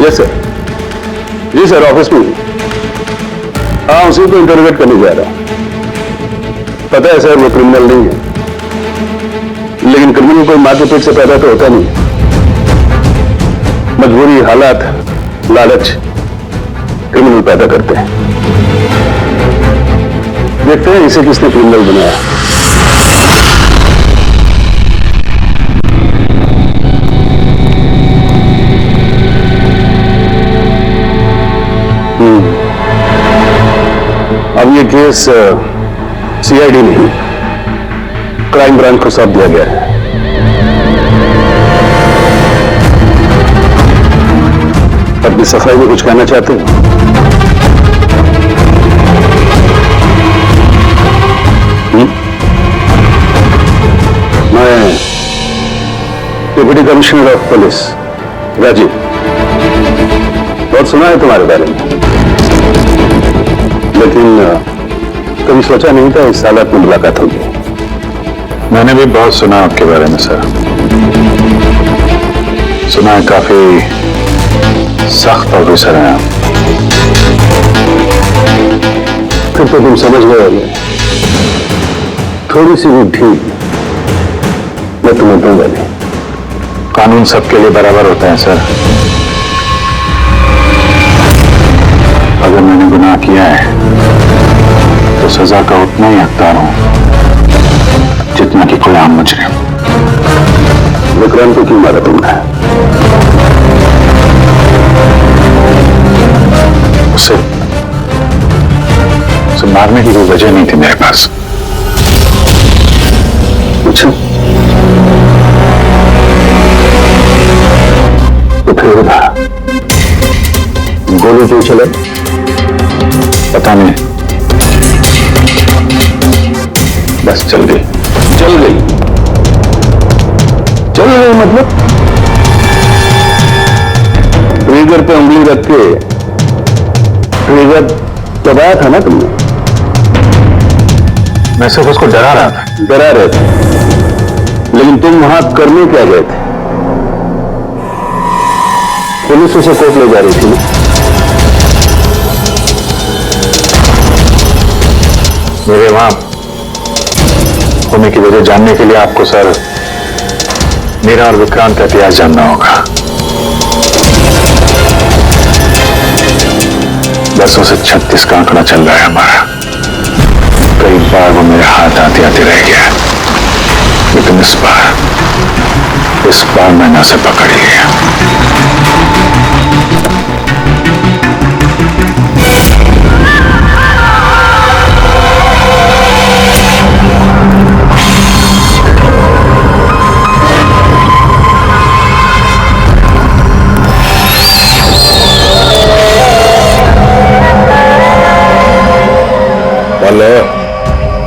Yes sir. जी sir, office में। हाँ, उसी को इंटरोगेट करने जा रहा हूं। पता है सर, वो क्रिमिनल नहीं है, लेकिन क्रिमिनल कोई माँ के पेट से पैदा तो होता नहीं। मजबूरी, हालात, लालच क्रिमिनल पैदा करते हैं। देखते हैं इसे किसने क्रिमिनल बनाया। अब ये केस सीआईडी नहीं, क्राइम ब्रांच को सौंप दिया गया है। अपनी सफाई में कुछ कहना चाहते हैं? मैं deputy commissioner of police Rajeev, बहुत सुना है तुम्हारे बारे में, लेकिन कभी सोचा नहीं था इस हालत में मुलाकात होगी। मैंने भी बहुत सुना आपके बारे में सर। सुना है काफी सख्त ऑफिसर हैं आप। फिर तो तुम समझ गए होगे, थोड़ी सी भी ढील मैं तुम्हें दूंगा नहीं। कानून सबके लिए बराबर होता है सर। अगर मैंने गुनाह किया है तो सजा का उतना ही हकदार हूं जितना कि कोई आम मुजरिम। विक्रांत को क्यों मारा तुमने? उसे मारने की कोई वजह नहीं थी मेरे पास। अच्छा, तो फिर गोली क्यों चले? पता नहीं, बस चल गई। चल गई? चल गई मतलब? ट्रिगर पे उंगली रख के ट्रिगर दबाया था ना तुमने? मैं सिर्फ उसको डरा रहा था। डरा रहे थे, लेकिन तुम वहां करने क्या गए थे? पुलिस उसे कोर्ट ले जा रही थी। मेरे वहां होने की वजह जानने के लिए आपको सर मेरा और विक्रांत का इतिहास जानना होगा। बरसों से 36 का आंकड़ा चल रहा है हमारा। कई बार वो मेरे हाथ आते आते रह गया, लेकिन इस बार मैंने उसे पकड़ लिया।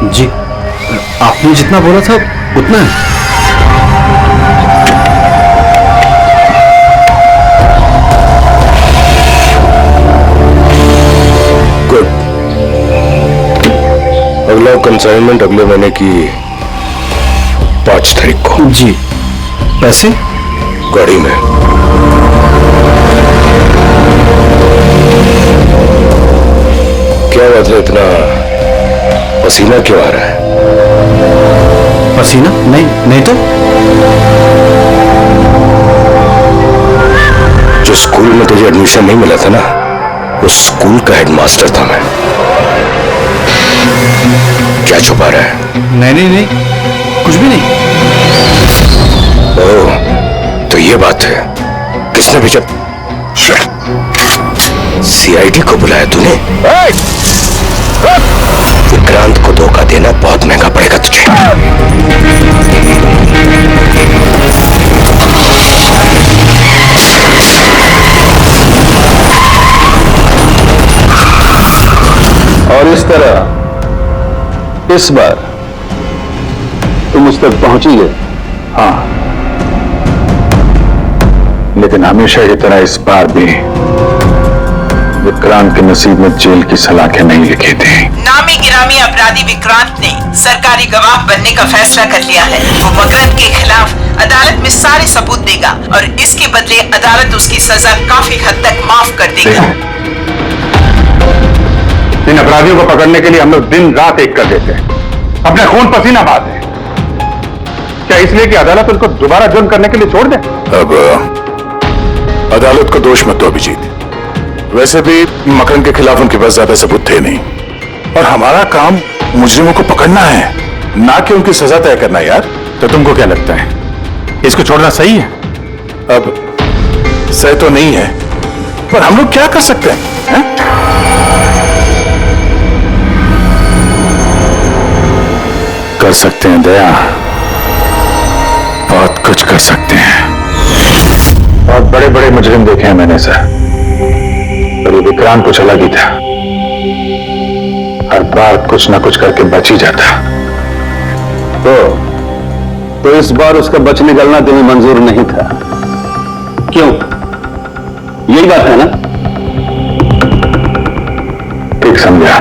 जी, आपने जितना बोला था उतना है। गुड। अगला कंसाइनमेंट अगले महीने की 5 तारीख को। जी। पैसे गाड़ी में। क्या बात है, इतना पसीना क्यों आ रहा है? पसीना? नहीं तो जो स्कूल में तुझे एडमिशन नहीं मिला था ना, उस स्कूल का हेडमास्टर था मैं। क्या छुपा रहा है? नहीं, कुछ भी नहीं। ओह, तो ये बात है। किसने भेजा? सीआईडी को बुलाया तूने? विक्रांत को धोखा देना बहुत महंगा पड़ेगा तुझे। और इस तरह इस बार तुम उस तक पहुंच ही गए। हाँ, लेकिन हमेशा की तरह इस बार भी विक्रांत के नसीब में जेल की सलाखें नहीं लिखी थी। नामी गिरामी अपराधी विक्रांत ने सरकारी गवाह बनने का फैसला कर लिया है। वो मकरंद के खिलाफ अदालत में सारे सबूत देगा और इसके बदले अदालत उसकी सजा काफी हद तक माफ कर देगी। इन अपराधियों को पकड़ने के लिए हम लोग दिन रात एक कर देते हैं, अपने खून पसीना बहाते हैं। क्या इसलिए कि अदालत उनको दोबारा जुर्म करने के लिए छोड़ दे? अब अदालत को दोष मत दो अभिजीत। वैसे भी मकरन के खिलाफ उनके पास ज्यादा सबूत थे नहीं, और हमारा काम मुजरिमों को पकड़ना है, ना कि उनकी सजा तय करना। यार तो तुमको क्या लगता है, इसको छोड़ना सही है? अब सही तो नहीं है, पर हम लोग क्या कर सकते हैं, हैं? कर सकते हैं दया, बहुत कुछ कर सकते हैं। बहुत बड़े बड़े मुजरिम देखे हैं मैंने सर, पर ये विक्रांत कुछ अलग ही था। हर बार कुछ ना कुछ करके बच ही जाता। तो इस बार उसका बच निकलना तुम्हें मंजूर नहीं था, क्यों? यही बात है ना? ठीक समझा।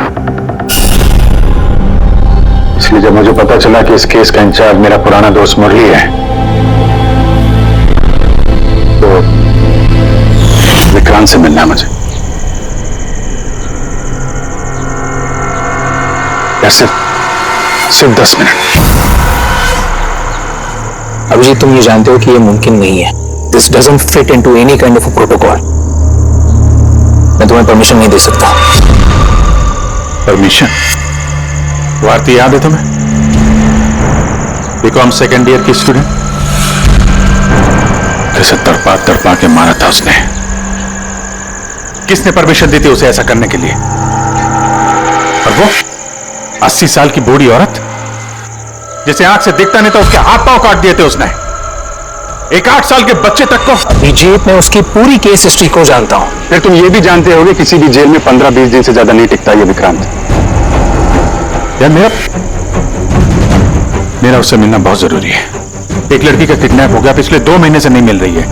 इसलिए जब मुझे पता चला कि इस केस का इंचार्ज मेरा पुराना दोस्त मुरली है, तो विक्रांत से मिलना है मुझे। सिर्फ 10 मिनट। अभिजीत, तुम ये जानते हो कि ये मुमकिन नहीं है। This doesn't fit into any kind of protocol. मैं तुम्हें परमिशन नहीं दे सकता। परमिशन? भारती याद है तुम्हें? बीकॉम सेकेंड ईयर की स्टूडेंट, कैसे तड़पा तड़पा के मारा था उसने। किसने परमिशन दी थी उसे ऐसा करने के लिए? और वो 80 साल की बूढ़ी औरत, जिसे आंख से दिखता नहीं था, उसके हाथ पांव काट दिए थे उसने। एक 8 साल के बच्चे तक को। अभिजीत, मैं उसकी पूरी केस हिस्ट्री को जानता हूं। फिर तुम ये भी जानते होगे किसी भी जेल में 15-20 दिन से ज्यादा नहीं टिकता ये विक्रांत। यार मेरा उससे मिलना बहुत जरूरी है। एक लड़की का किडनैप हो गया, पिछले 2 महीने से नहीं मिल रही है।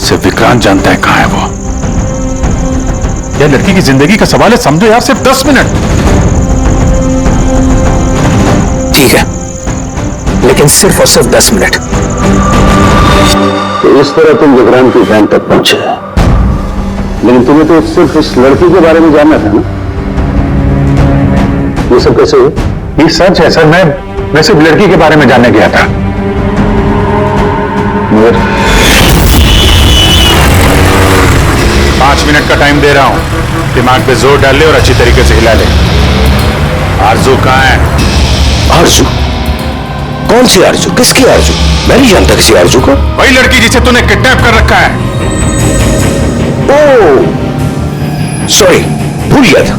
सिर्फ विक्रांत जानता है कहां है वो। यार लड़की की जिंदगी का सवाल है, समझो यार, सिर्फ 10 मिनट। ठीक है, लेकिन सिर्फ और सिर्फ 10 मिनट। तो इस तरह तुम विक्रांत की वैन तक पहुंचे, लेकिन तुम्हें तो सिर्फ इस लड़की के बारे में जानना था ना? ये सब कैसे हुआ? ये सच है सर, मैं सिर्फ लड़की के बारे में जानने गया था। मगर 5 मिनट का टाइम दे रहा हूं, दिमाग पे जोर डाल ले और अच्छी तरीके से हिला ले। आरजू कहां है? आरजू? कौन सी आरजू? किसकी आरजू? मैं नहीं जानता किसी आरजू को। वही लड़की जिसे तूने किडनैप कर रखा है। ओह सॉरी, भूल गया था।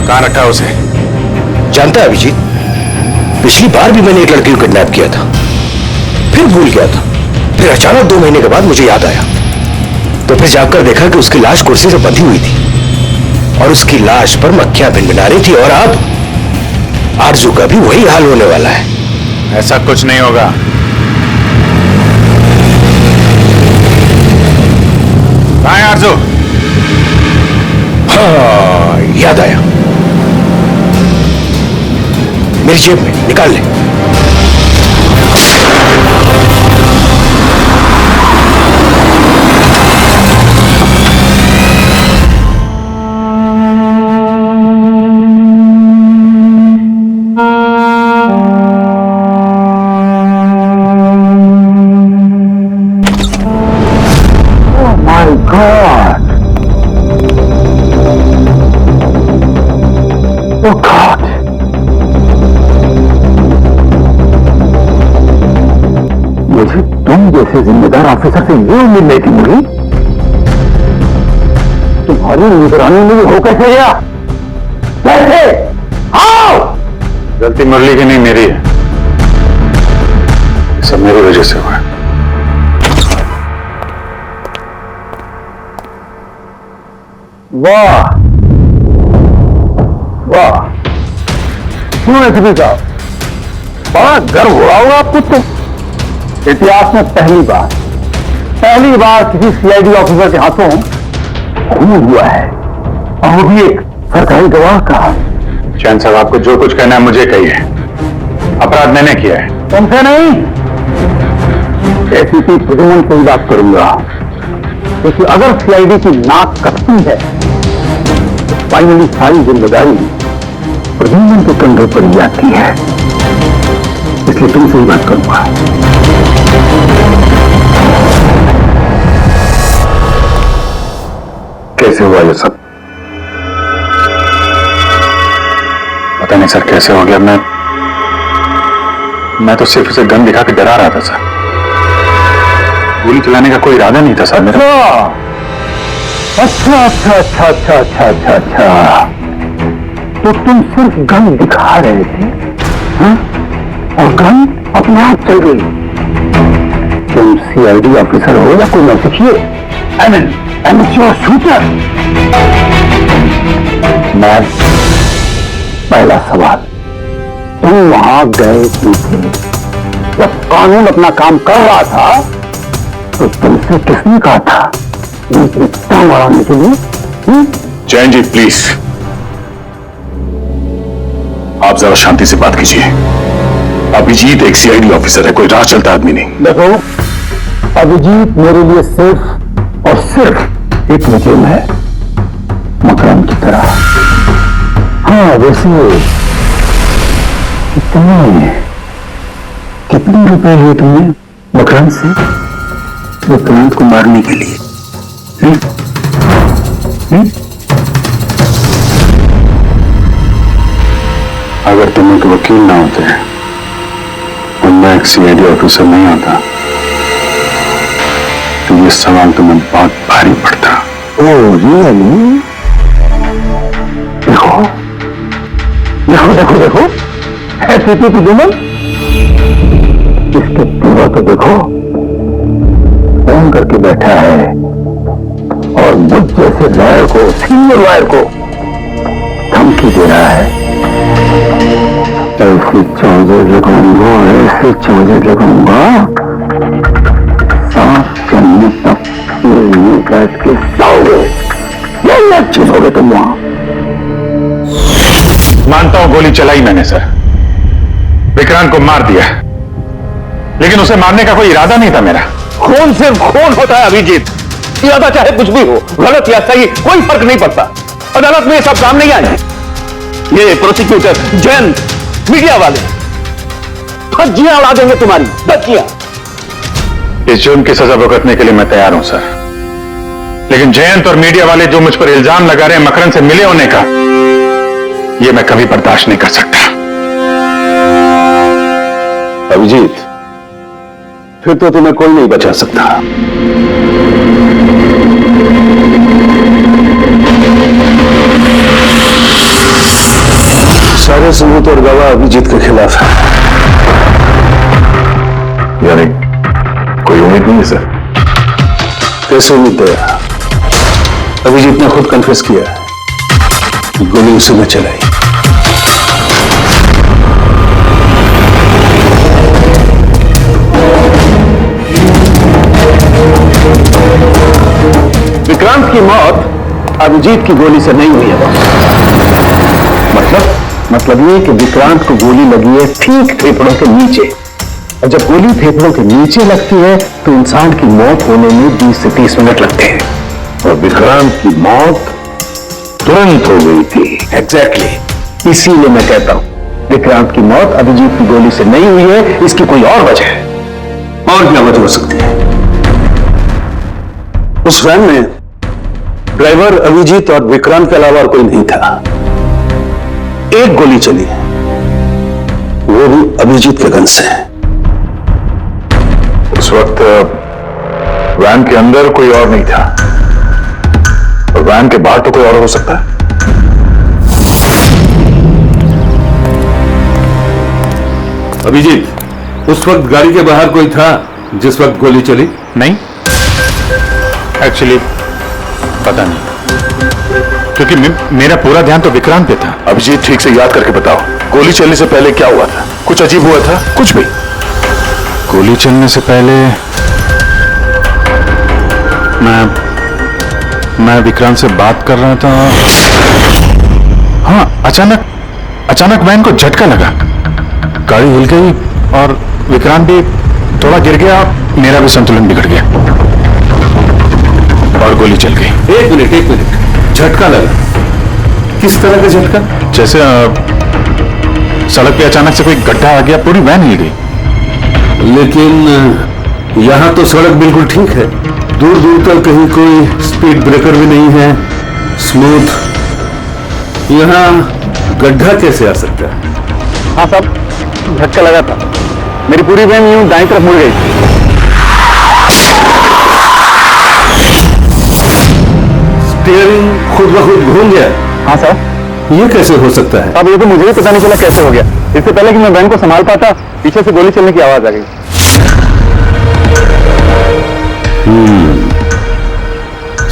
कहां रखा है उसे? जानता है अभिजीत, पिछली बार भी मैंने एक लड़की को किडनैप किया था, फिर भूल गया था। फिर अचानक 2 महीने के बाद मुझे याद आया, तो फिर जाकर देखा कि उसकी लाश कुर्सी से बंधी हुई थी और उसकी लाश पर मक्खियां भिनभिना रही थी। और अब आरजू का भी वही हाल होने वाला है। ऐसा कुछ नहीं होगा। कहां है आरजू? हाँ, याद आया, मेरी जेब में, निकाल ले। मुझे तुम जैसे जिम्मेदार ऑफिसर से ये उम्मीद नहीं थी मुरली। तुम्हारी निगरानी में हो कैसे गया? कैसे? आओ! गलती मुरली की नहीं, मेरी है। सब मेरी वजह से हुआ। वाह वाह, क्यों एसपी साहब, बड़ा गर्व हो रहा होगा आपको। तो इतिहास में पहली बार किसी सीआईडी ऑफिसर के हाथों खून हुआ है, और वो भी एक सरकारी गवाह का। चैन साहब, आपको जो कुछ कहना है मुझे कहिए, अपराध मैंने किया है। तुमसे नहीं, एसीपी प्रद्युम्न से ही बात करूंगा, क्योंकि अगर सीआईडी की नाक कटती है तो फाइनली सारी जिम्मेदारी प्रद्युम्न के कंधे पर ही आती है। इसलिए तुमसे ही बात करूंगा। कैसे हुआ ये सब? पता नहीं सर कैसे हो गया। मैं तो सिर्फ उसे गन दिखा के डरा रहा था सर। गोली चलाने का कोई इरादा नहीं था सर मेरा। अच्छा अच्छा अच्छा अच्छा अच्छा अच्छा अच्छा, तो तुम सिर्फ गन दिखा रहे थे, हाँ? और गन अपने आप चल गई। तुम सीआईडी ऑफिसर हो या कोई नौसिखिए? I mean amateur shooter. मैं पहला सवाल, तुम वहां गए क्यों थे? जब कानून अपना काम कर रहा था तो तुमसे किसने कहा था इतना बढ़ाने के लिए? जैन जी प्लीज, आप जरा शांति से बात कीजिए। अभिजीत एक सीआईडी ऑफिसर है, कोई राह चलता आदमी नहीं। देखो, अभिजीत मेरे लिए सिर्फ और सिर्फ एक मुजरिम है, मकरम की तरह। हाँ वैसे कितने रुपए लिए तुमने मकरम से विक्रांत को मारने के लिए? अगर तुम एक वकील ना होते और मैं एक सीआईडी ऑफिसर नहीं होता तो ये सवाल तुम्हें बहुत भारी पड़ता। Oh really? देखो देखो देखो देखो, एसीपी प्रद्युम्न, इसके पूरा तो देखो, फोन करके बैठा है और मुझ जैसे लॉयर को, सीनियर लॉयर को धमकी दे रहा है। ऐसे चौधरी लगाऊंगा, ऐसे चौधरी लगाऊंगा, सांस चलने तक बैठ के सोओगे। यही अच्छी सोगे तुम वहां। मानता हूं गोली चलाई मैंने सर, विक्रांत को मार दिया, लेकिन उसे मारने का कोई इरादा नहीं था मेरा। खून सिर्फ खून होता है अभिजीत, इरादा चाहे कुछ भी हो, गलत या सही कोई फर्क नहीं पड़ता। अदालत में ये सब सामने नहीं आए। ये प्रोसिक्यूटर, जैन, मीडिया वाले धज्जियां उड़ा देंगे तुम्हारी, धज्जियां। इस जुर्म की सजा भुगतने के लिए मैं तैयार हूं सर, लेकिन जयंत और मीडिया वाले जो मुझ पर इल्जाम लगा रहे हैं मकरन से मिले होने का, यह मैं कभी बर्दाश्त नहीं कर सकता। अभिजीत, फिर तो तुम्हें कोई नहीं बचा सकता। सारे सबूत और गवाह अभिजीत के खिलाफ है। यानी कोई उम्मीद नहीं है सर? कैसे उम्मीद है? अभिजीत ने खुद कन्फेस किया है, गोली उसी में चलाई। विक्रांत की मौत अभिजीत की गोली से नहीं हुई है। मतलब ये कि विक्रांत को गोली लगी है ठीक फेफड़ों के नीचे, और जब गोली फेफड़ों के नीचे लगती है तो इंसान की मौत होने में 20 से 30 मिनट लगते हैं, और विक्रांत की मौत तुरंत हो गई थी। एग्जैक्टली, इसीलिए मैं कहता हूं विक्रांत की मौत अभिजीत की गोली से नहीं हुई है, इसकी कोई और वजह है। और क्या वजह हो सकती है? उस वैन में ड्राइवर अभिजीत और विक्रांत के अलावा और कोई नहीं था। एक गोली चली, वो भी अभिजीत के गन से। उस वक्त वैन के अंदर कोई और नहीं था, और वैन के बाहर तो कोई और हो सकता है। अभिजीत, उस वक्त गाड़ी के बाहर कोई था जिस वक्त गोली चली? नहीं, एक्चुअली पता नहीं, क्योंकि मेरा पूरा ध्यान तो विक्रांत पे था। अभिजीत, ठीक से याद करके बताओ, गोली चलने से पहले क्या हुआ था? कुछ अजीब हुआ था? कुछ भी? गोली चलने से पहले मैं विक्रांत से बात कर रहा था। हाँ, अचानक वैन को झटका लगा गाड़ी हिल गई और विक्रांत भी थोड़ा गिर गया, मेरा भी संतुलन बिगड़ गया और गोली चल गई। एक मिनट, झटका लगा। किस तरह का झटका? जैसे सड़क पे अचानक से कोई गड्ढा आ गया, पूरी वैन हिल गई। लेकिन यहां तो सड़क बिल्कुल ठीक है, दूर दूर तक कहीं कोई स्पीड ब्रेकर भी नहीं है, स्मूथ। यहां गड्ढा कैसे आ सकता है? हाँ साहब, झटका लगा था। मेरी पूरी वैन यूं दाईं तरफ मुड़ गई। स्टीयरिंग खुद ब खुद घूम गया? हाँ सर। ये कैसे हो सकता है? अब ये तो मुझे भी पता नहीं चला कैसे हो गया। इससे पहले कि मैं वैन को संभाल पाता, पीछे से गोली चलने की आवाज आ गई।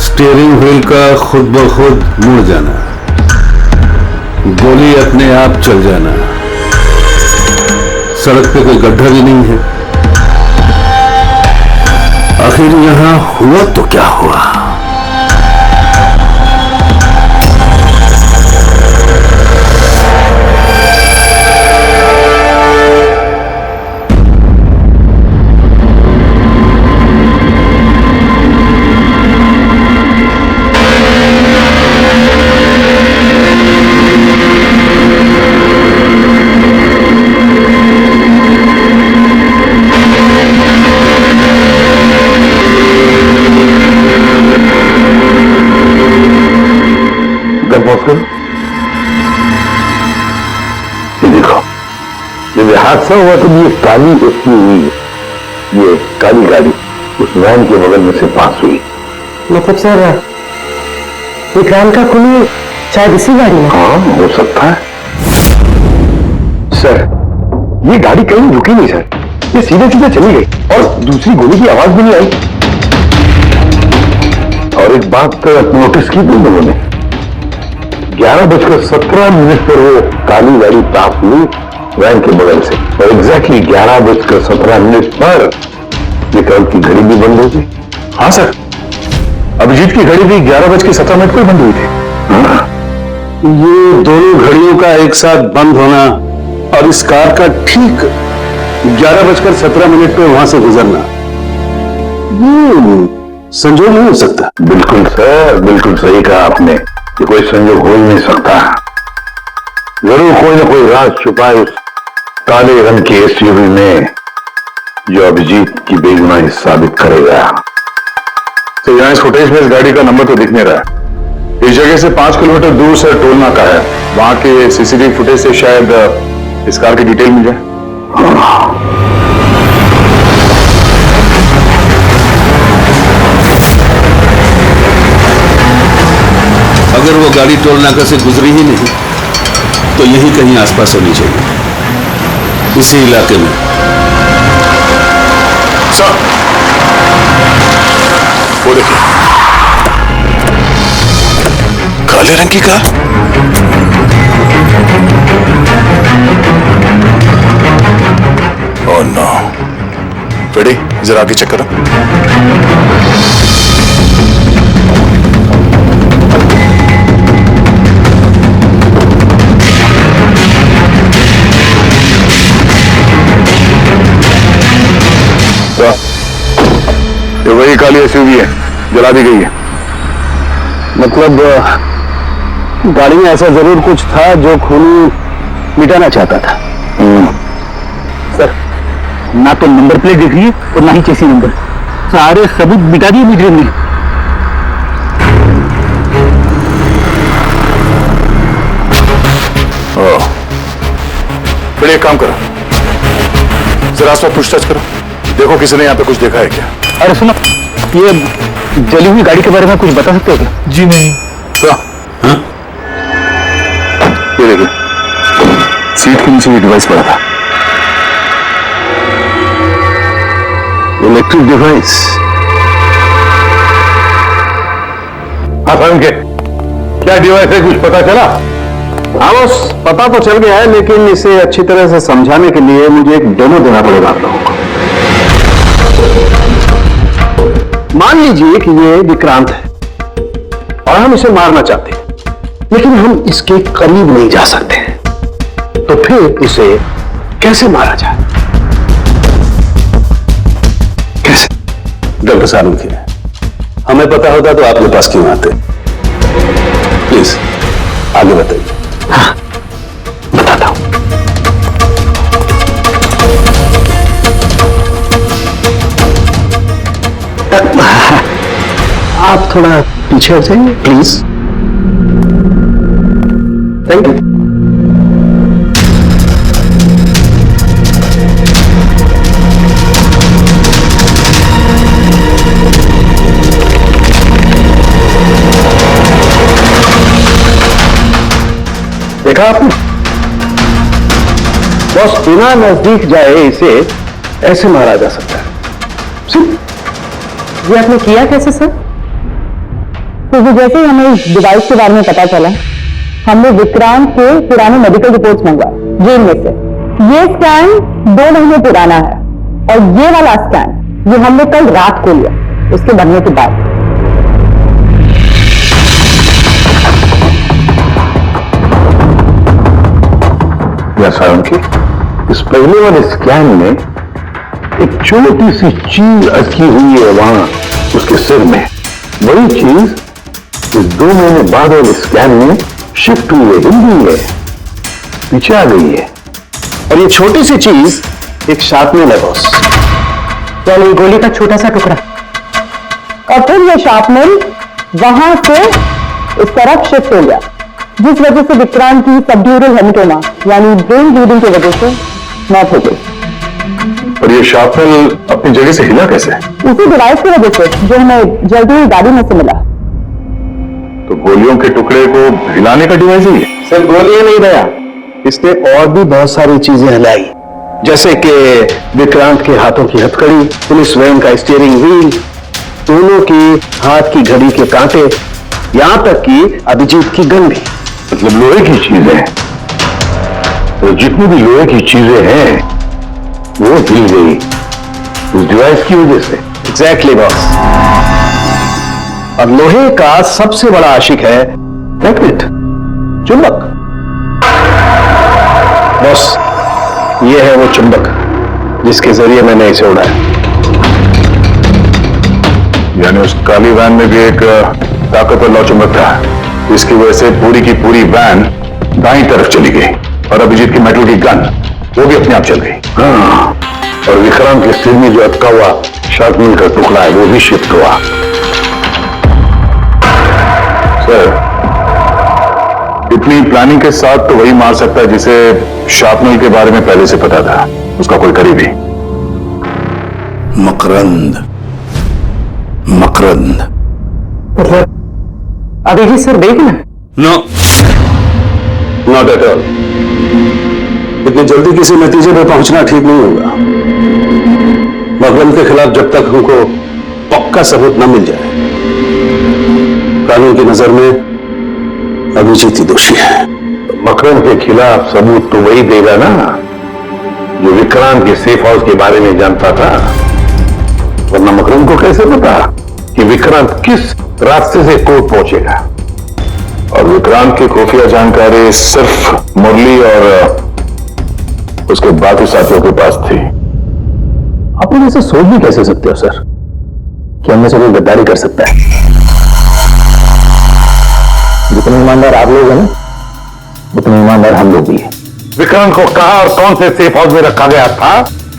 स्टीयरिंग व्हील का खुद ब खुद मुड़ जाना, गोली अपने आप चल जाना, सड़क पे कोई गड्ढा भी नहीं है। आखिर यहां हुआ तो क्या हुआ? ये देखो, ये हादसा हुआ तो ये काली उसकी हुई, ये काली गाड़ी उस वैन के बगल में से पास हुई। मतलब सर विक्रांत का खून शायद इसी गाड़ी में? हाँ, हो सकता है सर। ये गाड़ी कहीं रुकी नहीं सर, ये सीधे सीधे चली गई और दूसरी गोली की आवाज भी नहीं आई। और एक बात नोटिस की तुम लोगों ने, 11:17 पर वो काली गाड़ी पास हुई वैन के बगल से, और एग्जैक्टली 11:17 पर विक्रांत की घड़ी भी बंद हो गई। हाँ सर, अभिजीत की घड़ी भी 11:17 पर बंद हुई थी। हाँ, ये दोनों घड़ियों का एक साथ बंद होना और इस कार का ठीक 11:17 पे वहां से गुजरना, ये संजोग नहीं हो सकता। बिल्कुल सर, बिल्कुल सही कहा आपने, कि कोई संजोग हो ही नहीं सकता। जरूर कोई ना कोई राज छुपा है उस काले रंग के एसयूवी में, जो अभिजीत की बेगुनाही साबित करेगा। तो यहाँ इस फुटेज में इस गाड़ी का नंबर तो दिख नहीं रहा है। इस जगह से 5 किलोमीटर दूर सर टोल नाका है, वहां के सीसीटीवी फुटेज से शायद इस कार की डिटेल मिल जाए। अगर वो गाड़ी टोल नाका से गुजरी ही नहीं तो यहीं कहीं आसपास होनी चाहिए, इसी इलाके में। सर, वो देखिए, काले रंग की कार। ओह नो, रेडी, जरा आगे चेक करो। ये वही काली एसयूवी है, जला दी गई है। मतलब गाड़ी में ऐसा जरूर कुछ था जो खूनी मिटाना चाहता था। सर, ना तो नंबर प्लेट दिख रही है और ना ही चेसी नंबर, सारे सबूत मिटा दिए मुजरिम ने। फिर एक काम करो, जरा आसपास पूछताछ करो, देखो किसी ने यहाँ पे कुछ देखा है क्या। अरे सुनो, ये जली हुई गाड़ी के बारे में कुछ बता सकते हो क्या? जी नहीं। हाँ? ये देखिए, सीट के नीचे ये डिवाइस पड़ा था। Electric device. हाँ साहब, के क्या डिवाइस है, कुछ पता चला? हाँ बस, पता तो चल गया है, लेकिन इसे अच्छी तरह से समझाने के लिए मुझे एक डेमो देना पड़ेगा आप लोगों को। मान लीजिए कि ये विक्रांत है और हम इसे मारना चाहते हैं, लेकिन हम इसके करीब नहीं जा सकते हैं। तो फिर इसे कैसे मारा जाए? कैसे? डॉक्टर साहब के हमें पता होता तो आपके पास क्यों आते? प्लीज आगे बताइए। हाँ, बताता हूं। आप थोड़ा पीछे हट जाइए प्लीज। Thank you. देखा आपने? बस बिना नजदीक जाए इसे ऐसे मारा जा सकता है। ये आपने किया कैसे सर? क्योंकि जैसे ही हमें इस डिवाइस के बारे में पता चला, हमने विक्रांत के पुराने मेडिकल रिपोर्ट्स मंगवाए जेल में से। ये स्कैन 2 महीने पुराना है और ये वाला स्कैन ये हमने कल रात को लिया उसके बनने के बाद। की इस पहले वाले स्कैन में एक छोटी सी चीज अटकी हुई है वहां उसके सिर में। वही चीज इस 2 महीने बाद वाले स्कैन में शिफ्ट हुई है, हिल गई है, पीछे आ गई है। और ये छोटी सी चीज एक शार्पनर है बॉस, यानी गोली का छोटा सा टुकड़ा। और फिर ये शार्पनर वहां से इस तरफ शिफ्ट हो गया, जिस वजह से विक्रांत की सबड्यूरल हेमेटोमा यानी ब्रेन ब्लीडिंग की वजह से मौत हो गई। और ये शार्पनर अपनी जगह से हिला कैसे? उसी डिवाइस की वजह से जो हमें जल्दी ही गाड़ी में से मिला। तो गोलियों के टुकड़े को हिलाने का डिवाइस ही है? सिर्फ गोलियां नहीं रहा, इसने और भी बहुत सारी चीजें हिलाई, जैसे कि विक्रांत के हाथों की हथकड़ी, पुलिस वैन का स्टीयरिंग व्हील, दोनों की हाथ की घड़ी के कांटे, यहां तक कि अभिजीत की गन भी। मतलब लोहे की चीजें, तो जितनी भी लोहे की चीजें हैं वो हिल गई उस डिवाइस की वजह से। Exactly boss. अब लोहे का सबसे बड़ा आशिक है मैग्नेट, चुंबक। बॉस ये है वो चुंबक जिसके जरिए मैंने इसे उड़ाया। यानी उस काली वैन में भी एक ताकतवर नौचुंबक था, इसकी वजह से पूरी की पूरी वैन दाईं तरफ चली गई और अभिजीत की मेटल की गन वो भी अपने आप चल गई। हाँ, और विक्रांत के सिर में जो अटका हुआ शार्पनर का टुकड़ा है वो भी शिफ्ट हुआ। सर, इतनी प्लानिंग के साथ तो वही मार सकता है जिसे शार्पनर के बारे में पहले से पता था, उसका कोई करीबी। मकरंद, मकरंद अभिजीत सर देखना। No, not at all. इतनी जल्दी किसी नतीजे पर पहुंचना ठीक नहीं होगा। मकरंद के खिलाफ जब तक हमको पक्का सबूत न मिल जाए, कानून की नजर में अभिजीत ही दोषी है। तो मकरंद के खिलाफ सबूत तो वही देगा ना जो विक्रांत के सेफ हाउस के बारे में जानता था, वरना मकरंद को कैसे पता कि विक्रांत किस रास्ते से कोर्ट पहुंचेगा। और विक्रांत की खुफिया जानकारी सिर्फ मुरली और उसके बाकी साथियों के पास थी। आप लोग ऐसे सोच भी कैसे सकते हो सर कि हमें से कोई गद्दारी कर सकता है? जितने ईमानदार आप लोग हैं ना, उतने ईमानदार हम लोग भी हैं। विक्रांत को कहां और कौन से सेफ हाउस में रखा गया था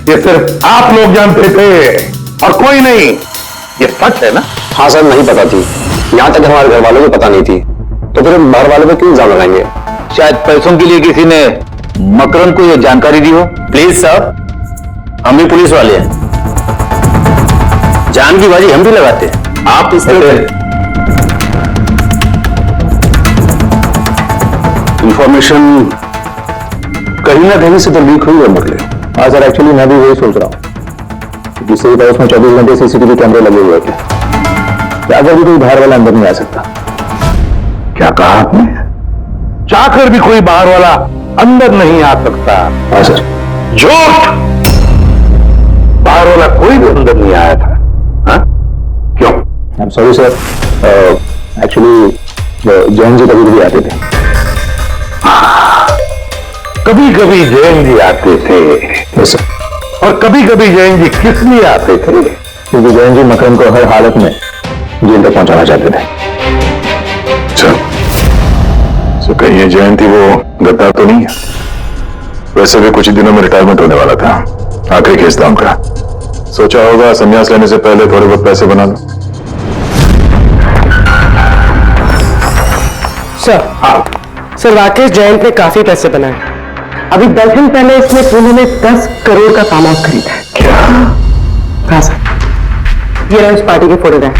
ये सिर्फ आप लोग जानते थे और कोई नहीं। ये सच है ना? हाँ सर, नहीं पता थी। यहां तक हमारे घर वालों को पता नहीं थी, तो फिर बाहर वालों पे क्यों इल्जाम लगाएंगे? शायद पैसों के लिए किसी ने मकरंद को यह जानकारी दी हो। प्लीज सर, हम भी पुलिस वाले हैं, जान की बाजी हम भी लगाते हैं। आप इस इंफॉर्मेशन कहीं ना कहीं से तो लीक हुई है मुरली। हाँ सर, एक्चुअली मैं भी वही सोच रहा हूँ। जिससे उसमें 24 घंटे सीसीटीवी कैमरे लगे हुए थे, अगर भी कोई बाहर वाला अंदर नहीं आ सकता। क्या कहा आपने? चाहकर भी कोई बाहर वाला अंदर नहीं आ सकता? हाँ सर। झूठ! बाहर वाला कोई भी अंदर नहीं आया था। हाँ? क्यों? I am sorry sir, actually Jain ji कभी कभी आते थे। कभी कभी जैन जी आते थे और कभी कभी जैन जी किस लिए आते थे? क्योंकि जैन जी मकरंद को हर हालत में जेल तक पहुंचाना चाहते थे। तो कहीं ये जयंती वो गद्दार तो नहीं है? वैसे भी कुछ ही दिनों में रिटायरमेंट होने वाला था, आखिरी केस था उनका। सोचा होगा संन्यास लेने से पहले थोड़े बहुत पैसे बना लो। सर राकेश जयंत ने काफी पैसे बनाए। अभी 10 दिन पहले इसने पुणे में 10 करोड़ का फार्म हाउस खरीदा है। क्या? हाँ सर, ये रहा इस पार्टी के फोटोग्राफ।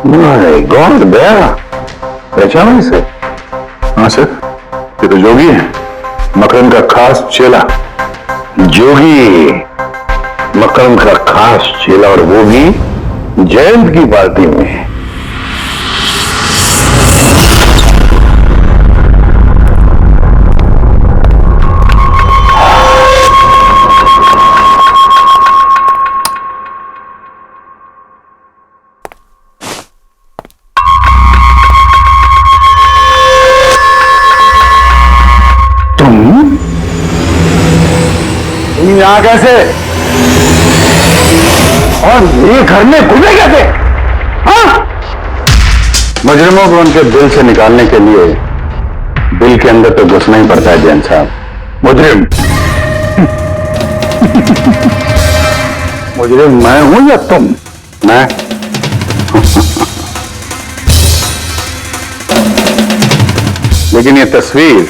माय गॉड दया, पहचाना इसे? हाँ सर, ये तो जोगी है, मकरंद का खास चेला। जोगी मकरंद का खास चेला, और वो भी जयंत की पार्टी में। यहाँ कैसे और ये घर में घूमे कैसे? हाँ? मुजरिमों को उनके दिल से निकालने के लिए दिल के अंदर तो घुसना ही पड़ता है जैन साहब। मुजरिम मुजरिम मैं हूं या तुम? मैं लेकिन ये तस्वीर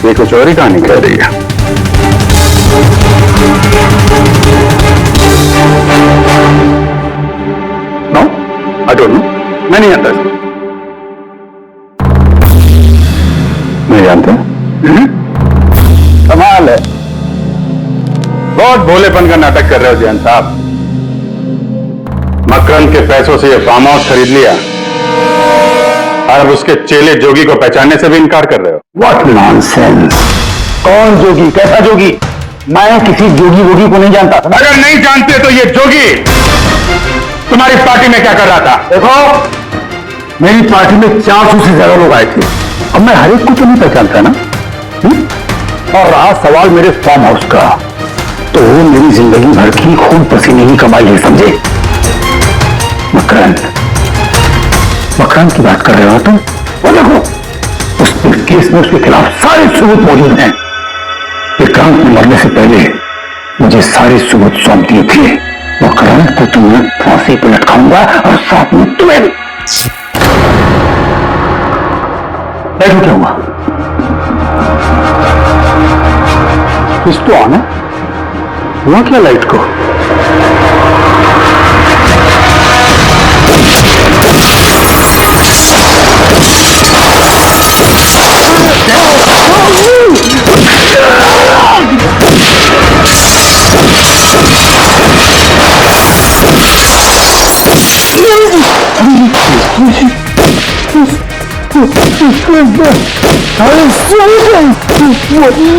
ये कुछ और ही कहानी कह रही है। नो, आई डोंट नो, मैं नहीं जानता। नहीं जानते? कमाल है, बहुत भोलेपन का नाटक कर रहे हो जैन साहब। मकरंद के पैसों से ये फार्म हाउस खरीद लिया और उसके चेले जोगी को पहचानने से भी इनकार कर रहे हो। What nonsense! कौन जोगी? कैसा जोगी? मैं किसी जोगी वोगी को नहीं जानता। अगर नहीं जानते तो ये जोगी तुम्हारी पार्टी में क्या कर रहा था? देखो, मेरी पार्टी में 400 से ज्यादा लोग आए थे, अब मैं हर एक को तो नहीं पहचानता ना। और रहा सवाल मेरे फार्म हाउस का, तो मेरी जिंदगी भर की खून पसीने की कमाई है, समझे? मकरंद की बात कर रहे हो तुम? वो देखो, उस केस में उसके खिलाफ सारे सबूत मौजूद हैं। विक्रांत ने मरने से पहले मुझे सारे सबूत सौंप दिए थे। मकरंद को तो मैं फांसी पर लटकाऊंगा और साथ में तुम्हें भी। देखो क्या हुआ, कुछ तो ऑन है, हुआ क्या लाइट को?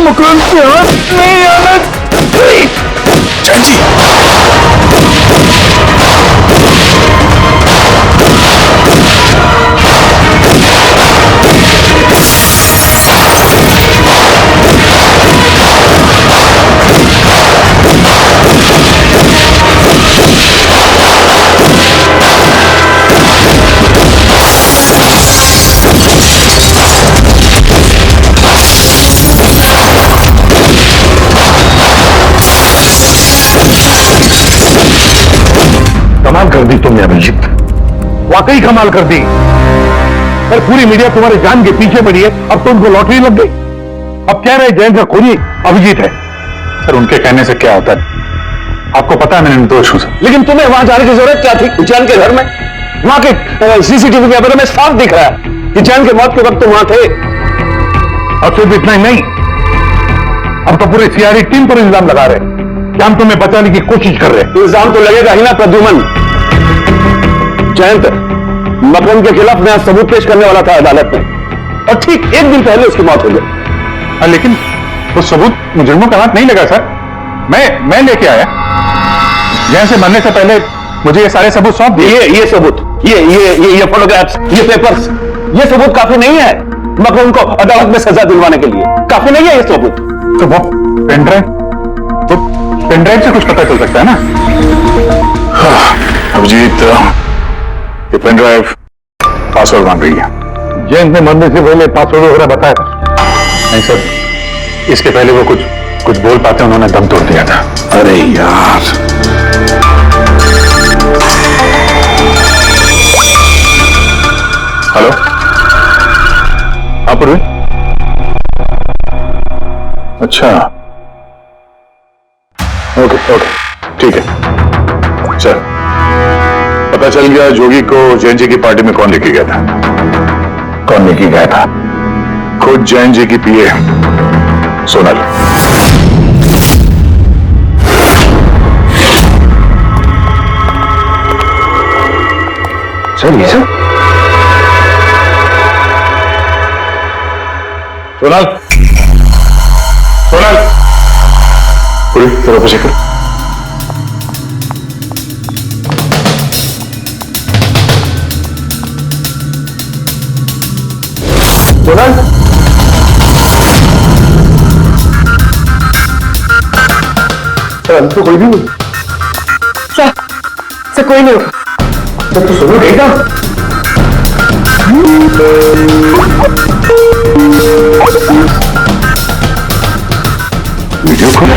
मकरंद के हाथ नहीं आना कमाल कर दी तुमने अभिजीत, वाकई कमाल कर दी। पर पूरी मीडिया तुम्हारे जान के पीछे पड़ी है, अब तुमको लॉटरी लग गई। अब कह रहे जैन का खूनी अभिजीत है। सर उनके कहने से क्या होता है, आपको पता है मैं निर्दोष हूं सर। लेकिन तुम्हें वहां जाने की जरूरत क्या थी? जैन के घर में, वहां के सीसीटीवी कैमरे में साफ दिख रहा है कि जैन के मौत के वक्त तुम वहां थे। और सिर्फ इतना ही नहीं, अब तो पूरी सीआईडी टीम पर इल्जाम लगा रहे कि हम तुम्हें बचाने की कोशिश कर रहे हैं। इल्जाम तो लगेगा ही ना प्रद्युमन। जयंत मकरंद के खिलाफ नया सबूत पेश करने वाला था अदालत में, और ठीक एक दिन पहले उसकी मौत हो गई। लेकिन वो सबूत मुजरिमों का हाथ नहीं लगा सर, मैं लेके आया। जैन से मरने से पहले मुझे ये सारे सबूत सौंप दिए। ये सबूत, ये फोटोग्राफ्स, ये पेपर्स, ये सबूत काफी नहीं है मकरम को अदालत में सजा दिलवाने के लिए। काफी नहीं है ये सबूत। तो वो पेनड्राइव से कुछ पता चल सकता है ना? अभिजीत, ये पेन ड्राइव पासवर्ड मांग रही है। जैन ने मरने से पहले पासवर्ड वगैरह बताया था? नहीं सर, इसके पहले वो कुछ बोल पाते उन्होंने दम तोड़ दिया था। अरे यार, हेलो, हाँ पूर्वी। अच्छा, ओके ओके, ठीक है सर। पता चल गया जोगी को जैन जी की पार्टी में कौन लेके गया था। कौन लेके गया था? खुद जैन जी की पीए सोनल। सर ये सब सोनल, सोनल, पूरी तरह से कर। सोनल, सर अभी तो कोई भी नहीं। सर कोई नहीं होगा। तो सुनो देखा वीडियो कॉल।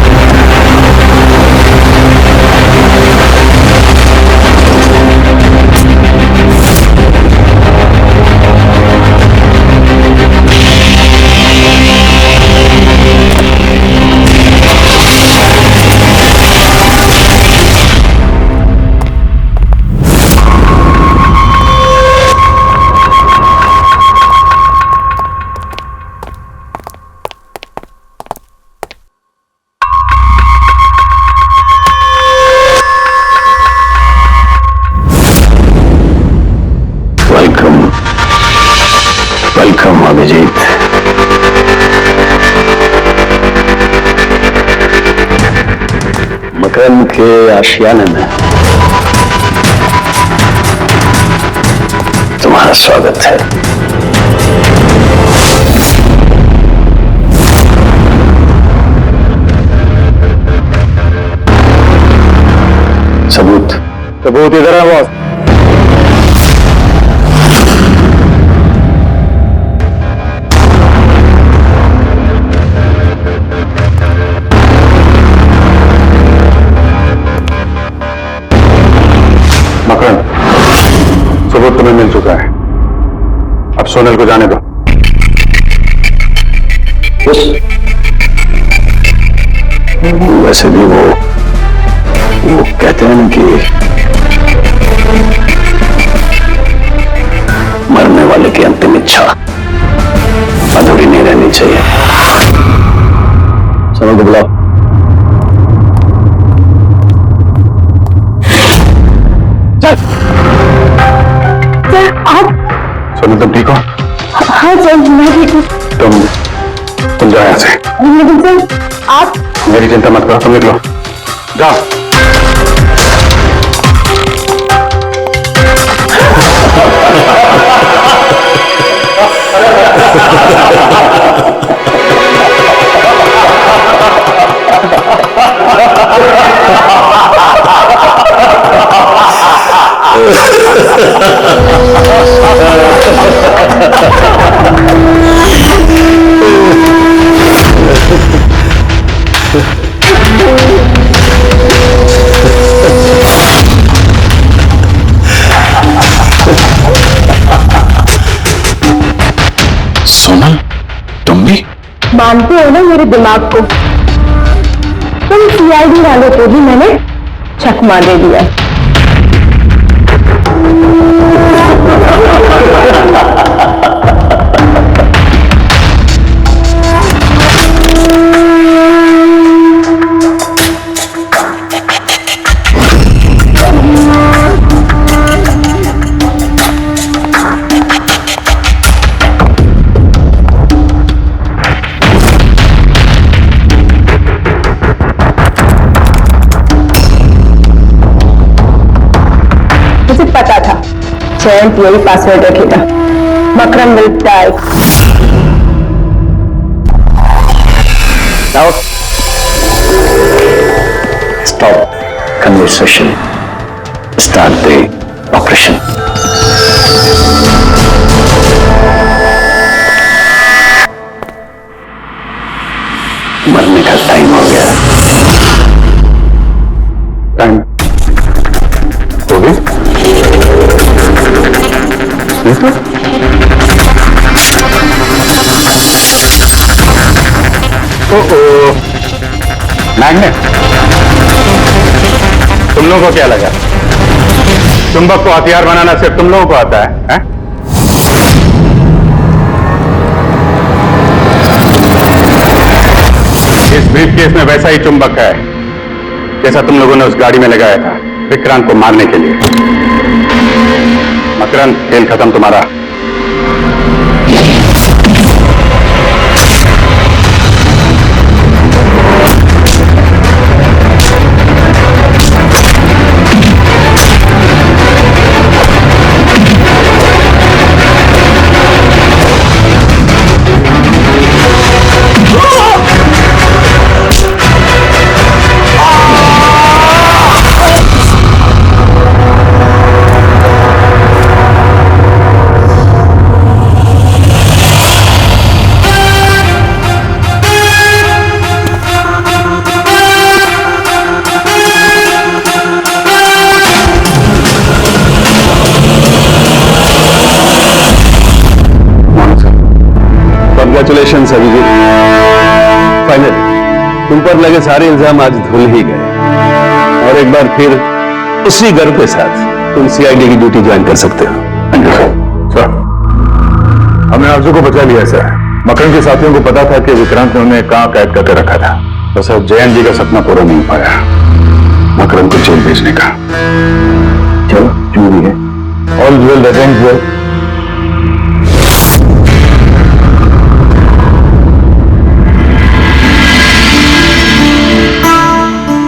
वेलकम अभिजीत। मकरम के आशियाने में तुम्हारा स्वागत है। सबूत इधर है बॉस। मकरम, सबूत तुम्हें मिल चुका है, अब सोनल को जाने दो। वैसे भी वो कहते हैं ना कि मरने वाले की अंतिम इच्छा अधूरी नहीं रहनी चाहिए। सोनल को बुलाओ। सोनल तुम ठीक हो? हाँ सर मैं ठीक हूँ। तुम जाओ यहाँ से। लेकिन सर आप मेरी चिंता मत करो, तुम निकलो, जाओ। सोनल, तुम भी? मानते हो ना मेरे दिमाग को? तुम सीआईडी वालों को भी मैंने चकमा दे दिया। जयंत यही पासवर्ड रखेगा। Makram will die. Now, stop conversation. Start the operation. मरने का टाइम हो गया। टाइम हो गया? ओह, मैग्नेट। तुम लोगों को क्या लगा चुंबक को हथियार बनाना सिर्फ तुम लोगों को आता है? इस ब्रीफकेस में वैसा ही चुंबक है जैसा तुम लोगों ने उस गाड़ी में लगाया था विक्रांत को मारने के लिए। मकरंद, खेल खत्म तुम्हारा। Congratulations अभिजीत, फाइनली तुम पर लगे सारे इल्जाम आज धुल ही गए और एक बार फिर उसी गर्व के साथ तुम सीआईडी की ड्यूटी ज्वाइन कर सकते हो। सर, हमने आरजू को बचा लिया सर। मकरंद के साथियों को पता था कि विक्रांत ने उन्हें कहां कैद करके रखा था, तो सर जयंत जी का सपना पूरा नहीं हो पाया मकरंद को जेल भेजने का। चलो जो भी है, all well that ends well.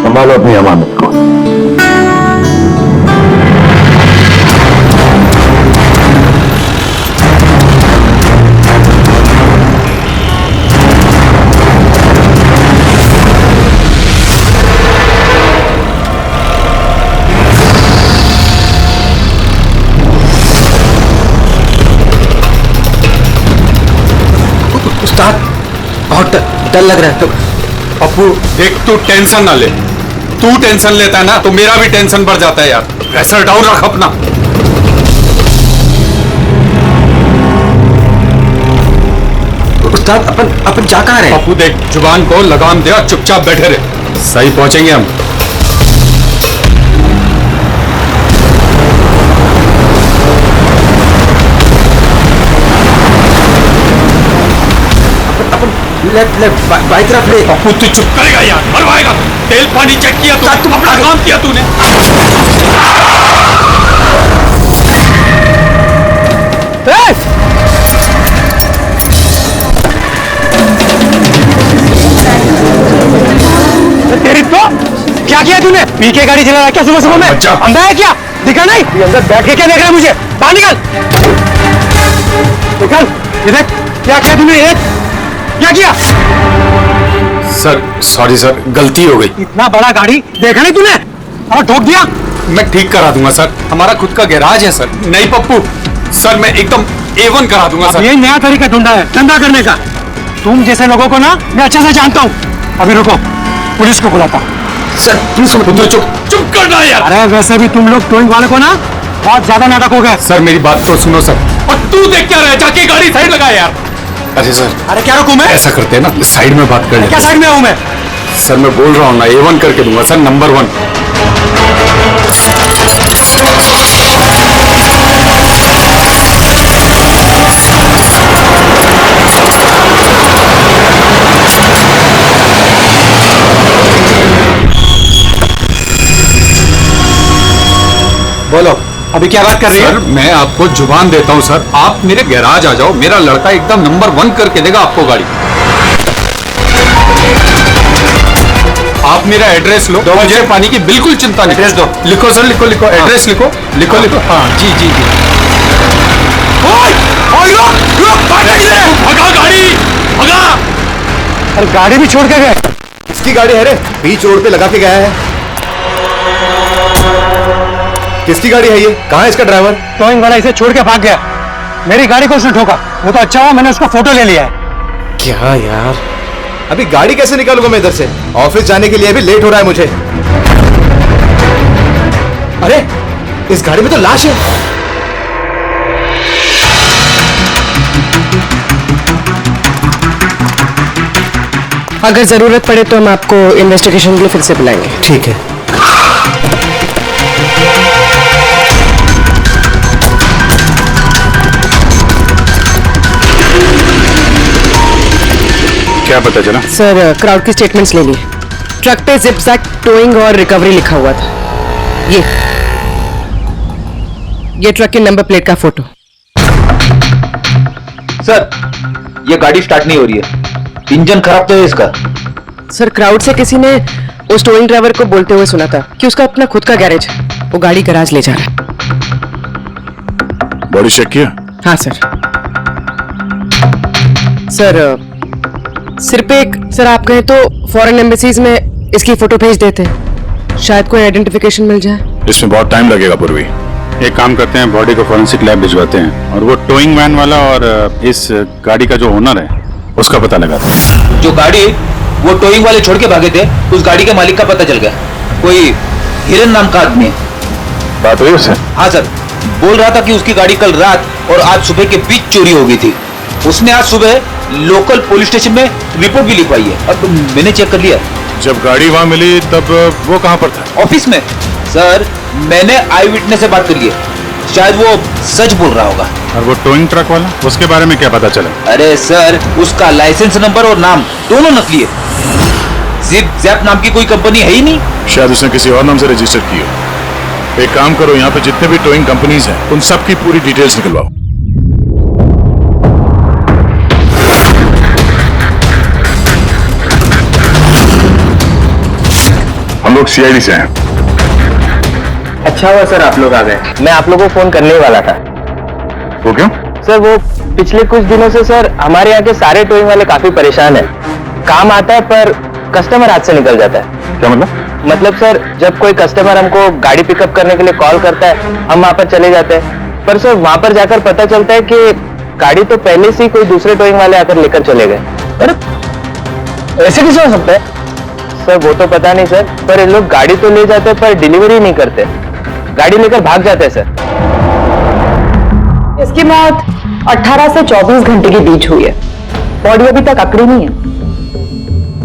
संभालो अपनी अमानत को। उस्ताद, बहुत डर लग रहा है। पप्पू देख, तू टेंशन ना ले। तू टेंशन लेता है ना तो मेरा भी टेंशन बढ़ जाता है यार। प्रेशर डाउन रख अपना। उस्ताद, अपन जा कहाँ रहे हैं? पप्पू देख, जुबान को लगाम दे और चुपचाप बैठे रहे। सही पहुंचेंगे हम। लेफ्ट बाई तरफ ले। पप्पू तू चुप करेगा यार, मरवाएगा। तेल पानी चेक किया तुम अपना काम किया तूने। तेरी तो क्या किया तूने? पी के गाड़ी चला रहा क्या सुबह सुबह में? अंधा है क्या? दिखा नहीं? अंदर बैठ के क्या देख रहा है मुझे? बाहर निकल, निकल। ये देख क्या किया तूने? क्या किया? सर सॉरी सर, गलती हो गई। इतना बड़ा गाड़ी देखा नहीं तूने और ठोक दिया? मैं ठीक करा दूंगा सर, हमारा खुद का गैराज है सर। नहीं पप्पू सर, मैं एकदम A1 करा दूंगा सर। ये नया तरीका ढूंढा है धंधा करने का। तुम जैसे लोगों को ना मैं अच्छे से जानता हूँ। अभी रुको, पुलिस को बुलाता हूँ। सर प्लीज चुप करना यार। अरे वैसे भी तुम लोग टोइंग वाले को ना बहुत ज्यादा नाटक हो गए। सर मेरी बात तो सुनो सर। और तू देख क्या रहा है, जाके गाड़ी साइड लगा यार। अरे सर, अरे क्या रुकूं मैं? ऐसा करते हैं ना, साइड में बात कर ले। क्या साइड में हूँ मैं? सर मैं बोल रहा हूँ ना, A1 करके दूंगा सर, नंबर 1। बोलो, अभी क्या बात कर रही है? सर मैं आपको जुबान देता हूँ सर, आप मेरे गैराज आ जाओ, मेरा लड़का एकदम नंबर 1 करके देगा आपको गाड़ी। आप मेरा एड्रेस लो, मुझे पानी की बिल्कुल चिंता नहीं। एड्रेस दो। लिखो सर, लिखो एड्रेस लिखो। हाँ जी जी जी। भगा गाड़ी, भगा। अरे गाड़ी भी छोड़ के गए। किसकी गाड़ी है रे? बीच रोड पे लगा के गया है। किसकी गाड़ी है ये? कहाँ है इसका ड्राइवर? टोइंग वाला इसे छोड़ के भाग गया। मेरी गाड़ी को उसने ठोका। वो तो अच्छा हुआ मैंने उसका फोटो ले लिया है। क्या यार, अभी गाड़ी कैसे निकालूंगा मैं इधर से? ऑफिस जाने के लिए भी लेट हो रहा है मुझे। अरे इस गाड़ी में तो लाश है। अगर जरूरत पड़े तो हम आपको इन्वेस्टिगेशन के लिए फिर से बुलाएंगे। ठीक है। क्या पता चला? सर क्राउड की स्टेटमेंट्स ले ली। ट्रक पे जिप-जैक टोइंग और रिकवरी लिखा हुआ था। ये ट्रक के नंबर प्लेट का फोटो। सर ये गाड़ी स्टार्ट नहीं हो रही है, इंजन खराब तो है इसका। सर क्राउड से किसी ने उस टोइंग ड्राइवर को बोलते हुए सुना था कि उसका अपना खुद का गैरेज है, वो गाड़ी गैराज ले जा रहा है। बॉडी चेक किया? हाँ सर। सर सिर पे एक, सर आप कहें तो फॉरेन एम्बेसीज में इसकी फोटो भेज देते हैं, शायद कोई आइडेंटिफिकेशन मिल जाए। इसमें बहुत टाइम लगेगा पूर्वी। एक काम करते हैं, बॉडी को फॉरेंसिक लैब भिजवाते हैं और वो टोइंग वैन वाला और इस गाड़ी का जो ओनर है उसका पता लगाते हैं। जो गाड़ी वो टोइंग वाले छोड़ के भागे थे, उस गाड़ी के मालिक का पता चल गया। कोई हिरन नाम का आदमी है। बात हुई उससे? हाँ सर, बोल रहा था कि उसकी गाड़ी कल रात और आज सुबह के बीच चोरी हो गई थी। उसने आज सुबह लोकल पुलिस स्टेशन में रिपोर्ट भी लिखवाई है। अब मैंने चेक कर लिया। जब गाड़ी वहां मिली तब वो कहां पर था? ऑफिस में। सर मैंने आई विटनेस से बात करी है, शायद वो सच बोल रहा होगा। और वो टोइंग ट्रक वाला, उसके बारे में क्या पता चला? अरे सर उसका लाइसेंस नंबर और नाम दोनों नकली है। जिप जैप नाम की कोई कंपनी है ही नहीं। शायद उसने किसी और नाम से रजिस्टर की हो। एक काम करो, यहाँ पे जितने भी टोइंग कंपनीज हैं उन सब की पूरी डिटेल्स निकलवाओ। हम लोग सीआईडी से हैं। अच्छा हुआ सर आप लोग आ गए, मैं आप लोगों को फोन करने ही वाला था। वो क्यों? सर वो पिछले कुछ दिनों से सर हमारे यहाँ के सारे टोइंग वाले काफी परेशान हैं। काम आता है पर कस्टमर हाथ से निकल जाता है। क्या मतलब? मतलब सर जब कोई कस्टमर हमको गाड़ी पिकअप करने के लिए कॉल करता है, हम वहां पर चले जाते हैं, पर सर वहां पर जाकर पता चलता है कि गाड़ी तो पहले से ही कोई दूसरे टोइंग वाले आकर लेकर चले गए। अरे ऐसे कैसे हो सकता है? सर वो तो पता नहीं सर, पर ये लोग गाड़ी तो ले जाते पर डिलीवरी नहीं करते, गाड़ी लेकर भाग जाते हैं सर। इसकी मौत 18 से 24 घंटे के बीच हुई है। बॉडी अभी तक अकड़ी नहीं है।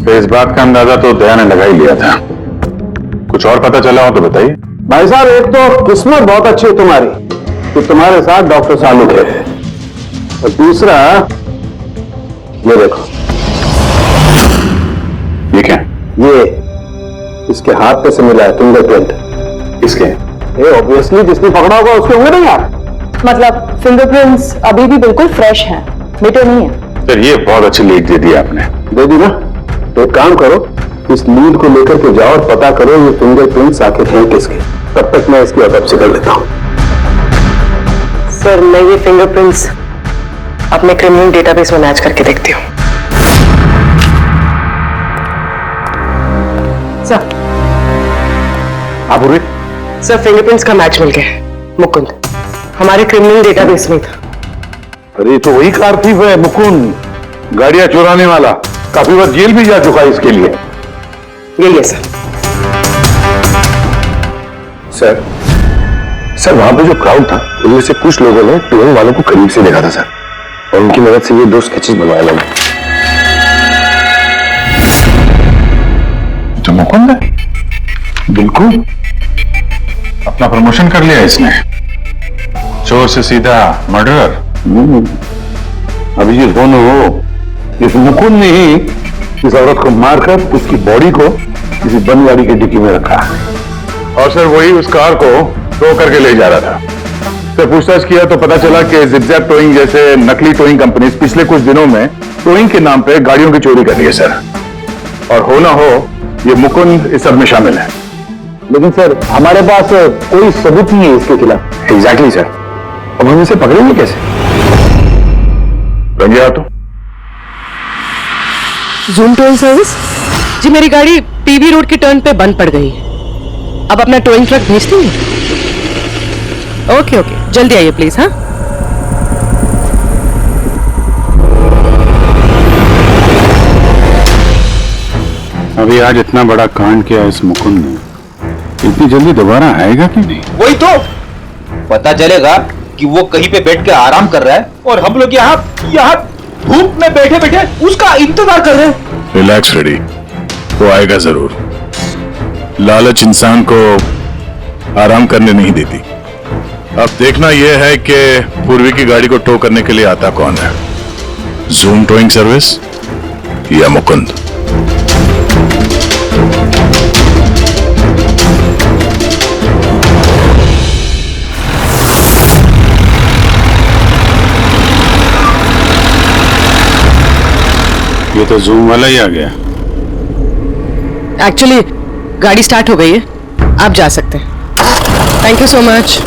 तो इस बात का अंदाजा तो दया ने लगा ही लिया था। कुछ और पता चला हो तो बताइए। भाई साहब एक तो किस्मत बहुत अच्छी है तुम्हारी कि तुम्हारे साथ डॉक्टर सालू थे, और दूसरा ये देखो। ये क्या? ये इसके हाथ पे से मिला है फिंगरप्रिंट। किसके? ये ऑब्वियसली जिसने पकड़ा होगा उसके होंगे नहीं आप? मतलब फिंगरप्रिंट्स अभी भी बिल्कुल फ्रेश हैं, मिटे नहीं है। सर ये बहुत अच्छी लीड दे दी आपने। दे दी ना? तो एक काम करो, इस लीड को लेकर के जाओ और पता करो ये फिंगरप्रिंट्स आखिर हैं किसके। तब तक मैं इसकी ऑटोप्सी कर लेता हूं। सर मैं ये फिंगरप्रिंट्स अपने क्रिमिनल डेटाबेस में मैच करके देखती हूँ। सर आप पूरे सर फिंगरप्रिंट्स का मैच मिल गया। मुकुंद हमारे क्रिमिनल डेटाबेस में था। अरे तो वही कार थी वह मुकुंद, गाड़ियां चुराने वाला, काफी बार जेल भी जा चुका है इसके लिए। यही है सर। सर वहां पे जो क्राउड था उनमें से कुछ लोगों ने टोइंग वालों को करीब से देखा था सर, और उनकी मदद से ये 2 स्केचेस बनवाए मैंने। तो मुकुंद है? बिल्कुल, अपना प्रमोशन कर लिया इसने। चोर से सीधा मर्डरर। अभिजीत कौन हो? इस मुकुंद ने ही इस औरत को मारकर उसकी बॉडी को किसी बंद गाड़ी की डिक्की में रखा, और सर वही उस कार को टो करके ले जा रहा था। सर पूछताछ किया तो पता चला कि जिप-जैप टोइंग जैसे नकली टोइंग कंपनी पिछले कुछ दिनों में टोइंग के नाम पे गाड़ियों की चोरी कर रही है सर, और हो ना हो ये मुकुंद इस सब में शामिल है। लेकिन सर हमारे पास कोई सबूत नहीं है इसके खिलाफ। एग्जैक्टली सर, अब हम इसे पकड़ेंगे कैसे? रंगे हाथों। जूम टोइंग सर्विस जी, मेरी गाड़ी पीवी रोड के टर्न पे बंद पड़ गई है। अब अपना टोइंग ट्रक भेज देंगे? ओके ओके, जल्दी आइए प्लीज। हाँ, अभी आज इतना बड़ा कांड किया इस मुकुंद ने, इतनी जल्दी दोबारा आएगा कि नहीं? वही तो पता चलेगा कि वो कहीं पे बैठ के आराम कर रहा है और हम लोग यहाँ धूप में बैठे बैठे उसका इंतजार कर रहे हैं। रिलैक्स रेडी, वो आएगा जरूर। लालच इंसान को आराम करने नहीं देती। अब देखना यह है कि पूर्वी की गाड़ी को टो करने के लिए आता कौन है, जूम टोइंग सर्विस या मुकुंद। ये तो जूम वाला ही आ गया। एक्चुअली गाड़ी स्टार्ट हो गई है, आप जा सकते हैं। Thank you so much.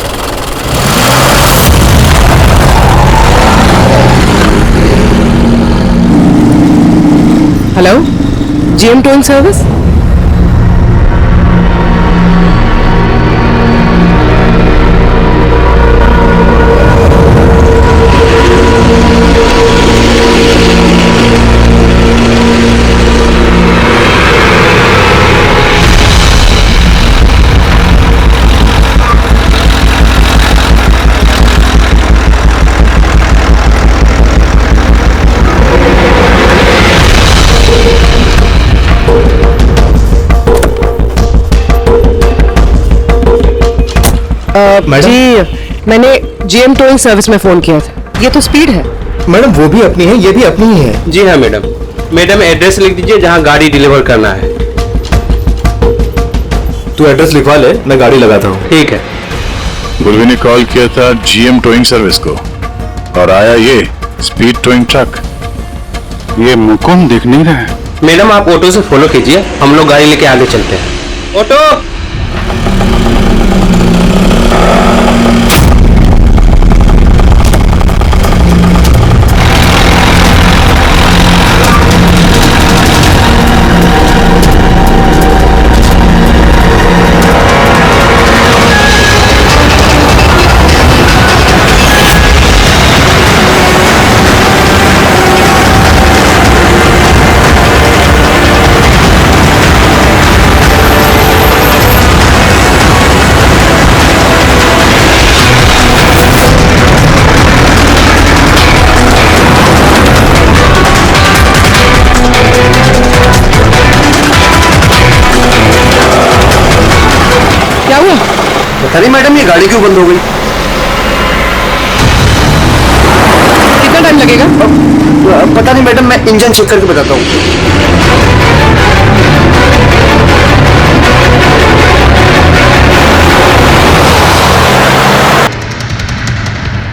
Hello, GM towing service. जी, मैंने जीएम टोइंग सर्विस में फोन किया था। ये तो स्पीड है। मैडम वो भी अपनी है, ये भी अपनी ही है। जी हाँ मैडम। मैडम एड्रेस लिख दीजिए जहाँ गाड़ी डिलीवर करना है। तू एड्रेस लिखवा ले, मैं गाड़ी लगाता हूँ। ठीक है। पूर्वी ने कॉल किया था जीएम टोइंग सर्विस को और आया ये स्पीड टोइंग ट्रक। ये मुकुंद दिख नहीं रहा है। मैडम आप ऑटो से फॉलो कीजिए, हम लोग गाड़ी लेके आगे चलते हैं। ऑटो। पता नहीं मैडम ये गाड़ी क्यों बंद हो गई। कितना टाइम लगेगा? पता नहीं मैडम, मैं इंजन चेक करके बताता हूँ।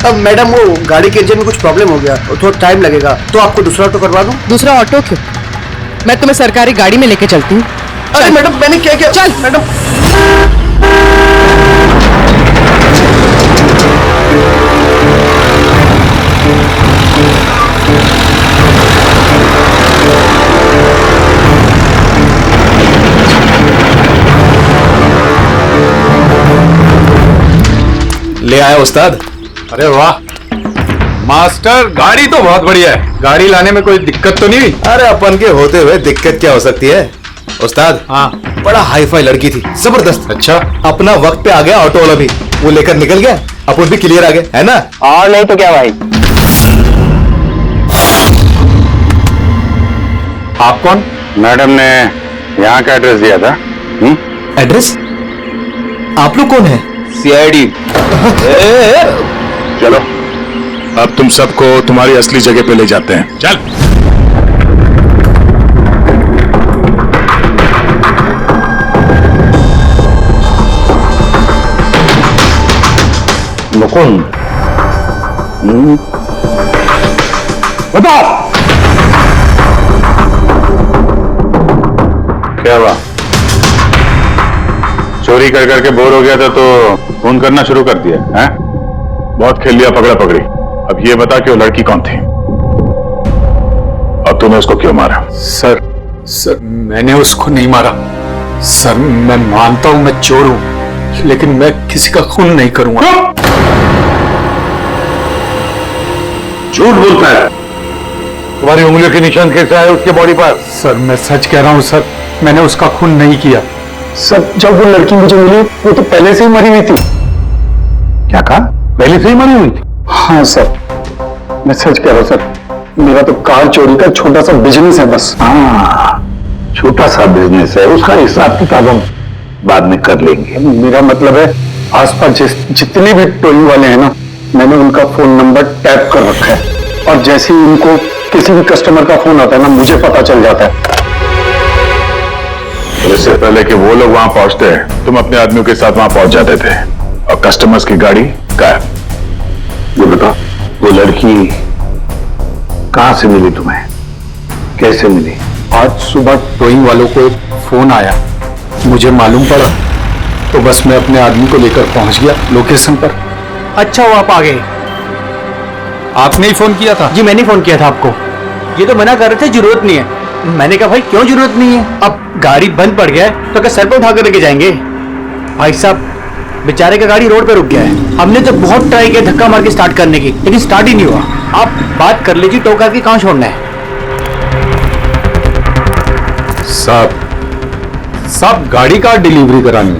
अब मैडम वो गाड़ी के इंजन में कुछ प्रॉब्लम हो गया और थोड़ा टाइम लगेगा, तो आपको दूसरा ऑटो करवा दूं? दूसरा ऑटो क्यों? मैं तुम्हें सरकारी गाड़ी में लेके चलती हूँ। अरे मैडम मैंने क्या किया? चल मैडम। ले आया उस्ताद। अरे वाह मास्टर, गाड़ी तो बहुत बढ़िया है। गाड़ी लाने में कोई दिक्कत तो नहीं हुई? अरे अपन के होते हुए दिक्कत क्या हो सकती है उस्ताद? हाँ, बड़ा हाई फाई लड़की थी, जबरदस्त। अच्छा, अपना वक्त पे आ गया ऑटो वाला भी, वो लेकर निकल गया, अपन भी क्लियर आ गए, है ना? और नहीं तो क्या भाई। आप कौन? मैडम ने यहाँ का एड्रेस दिया था। एड्रेस? आप लोग कौन है? सीआईडी। चलो अब तुम सबको तुम्हारी असली जगह पे ले जाते हैं। चल। मुकुंद, बताओ क्या हुआ? चोरी कर करके बोर हो गया था तो फोन करना शुरू कर दिया है? बहुत खेल लिया पकड़ा पकड़ी। अब ये बता कि वो लड़की कौन थी और तूने उसको क्यों मारा? सर मैंने उसको नहीं मारा। सर मैं मानता हूं मैं चोर हूं, लेकिन मैं किसी का खून नहीं करूंगा। झूठ बोलता है। तुम्हारी उंगलियों के निशान कैसे आए उसके बॉडी पर? सर मैं सच कह रहा हूं सर, मैंने उसका खून नहीं किया। सर जब वो लड़की मुझे मिली वो तो पहले से ही मरी हुई थी। क्या कहा? पहले से ही मरी हुई थी? हाँ सर, मैं सच कह रहा हूँ सर। मेरा तो कार चोरी का छोटा सा बिजनेस है बस। हाँ, छोटा सा बिजनेस है, उसका हिसाब किताब हम बाद में कर लेंगे। मेरा मतलब है आसपास जितने भी टोली वाले हैं ना, मैंने उनका फोन नंबर टैप कर रखा है और जैसे ही उनको किसी भी कस्टमर का फोन आता है ना, मुझे पता चल जाता है। इससे पहले कि वो लोग वहां पहुंचते हैं तुम अपने आदमियों के साथ वहां पहुंच जाते थे और कस्टमर्स की गाड़ी गायब। ये बता, वो लड़की कहां से मिली तुम्हें? कैसे मिली? आज सुबह टोइंग वालों को एक फोन आया, मुझे मालूम पड़ा तो बस मैं अपने आदमी को लेकर पहुंच गया लोकेशन पर। अच्छा वो आप आ गए। आपने ही फोन किया था? जी मैंने फोन किया था आपको। ये तो मना कर रहे थे जरूरत नहीं है। मैंने कहा भाई क्यों जरूरत नहीं है, अब गाड़ी बंद पड़ गया है तो क्या सर पे उठा कर लेके जाएंगे? भाई साहब बेचारे का गाड़ी रोड पे रुक गया है। हमने तो बहुत ट्राई किया धक्का मार के स्टार्ट करने की, लेकिन स्टार्ट ही नहीं हुआ। आप बात कर लीजिए, टो करके कहां छोड़ना है? साहब गाड़ी का डिलीवरी करानी है,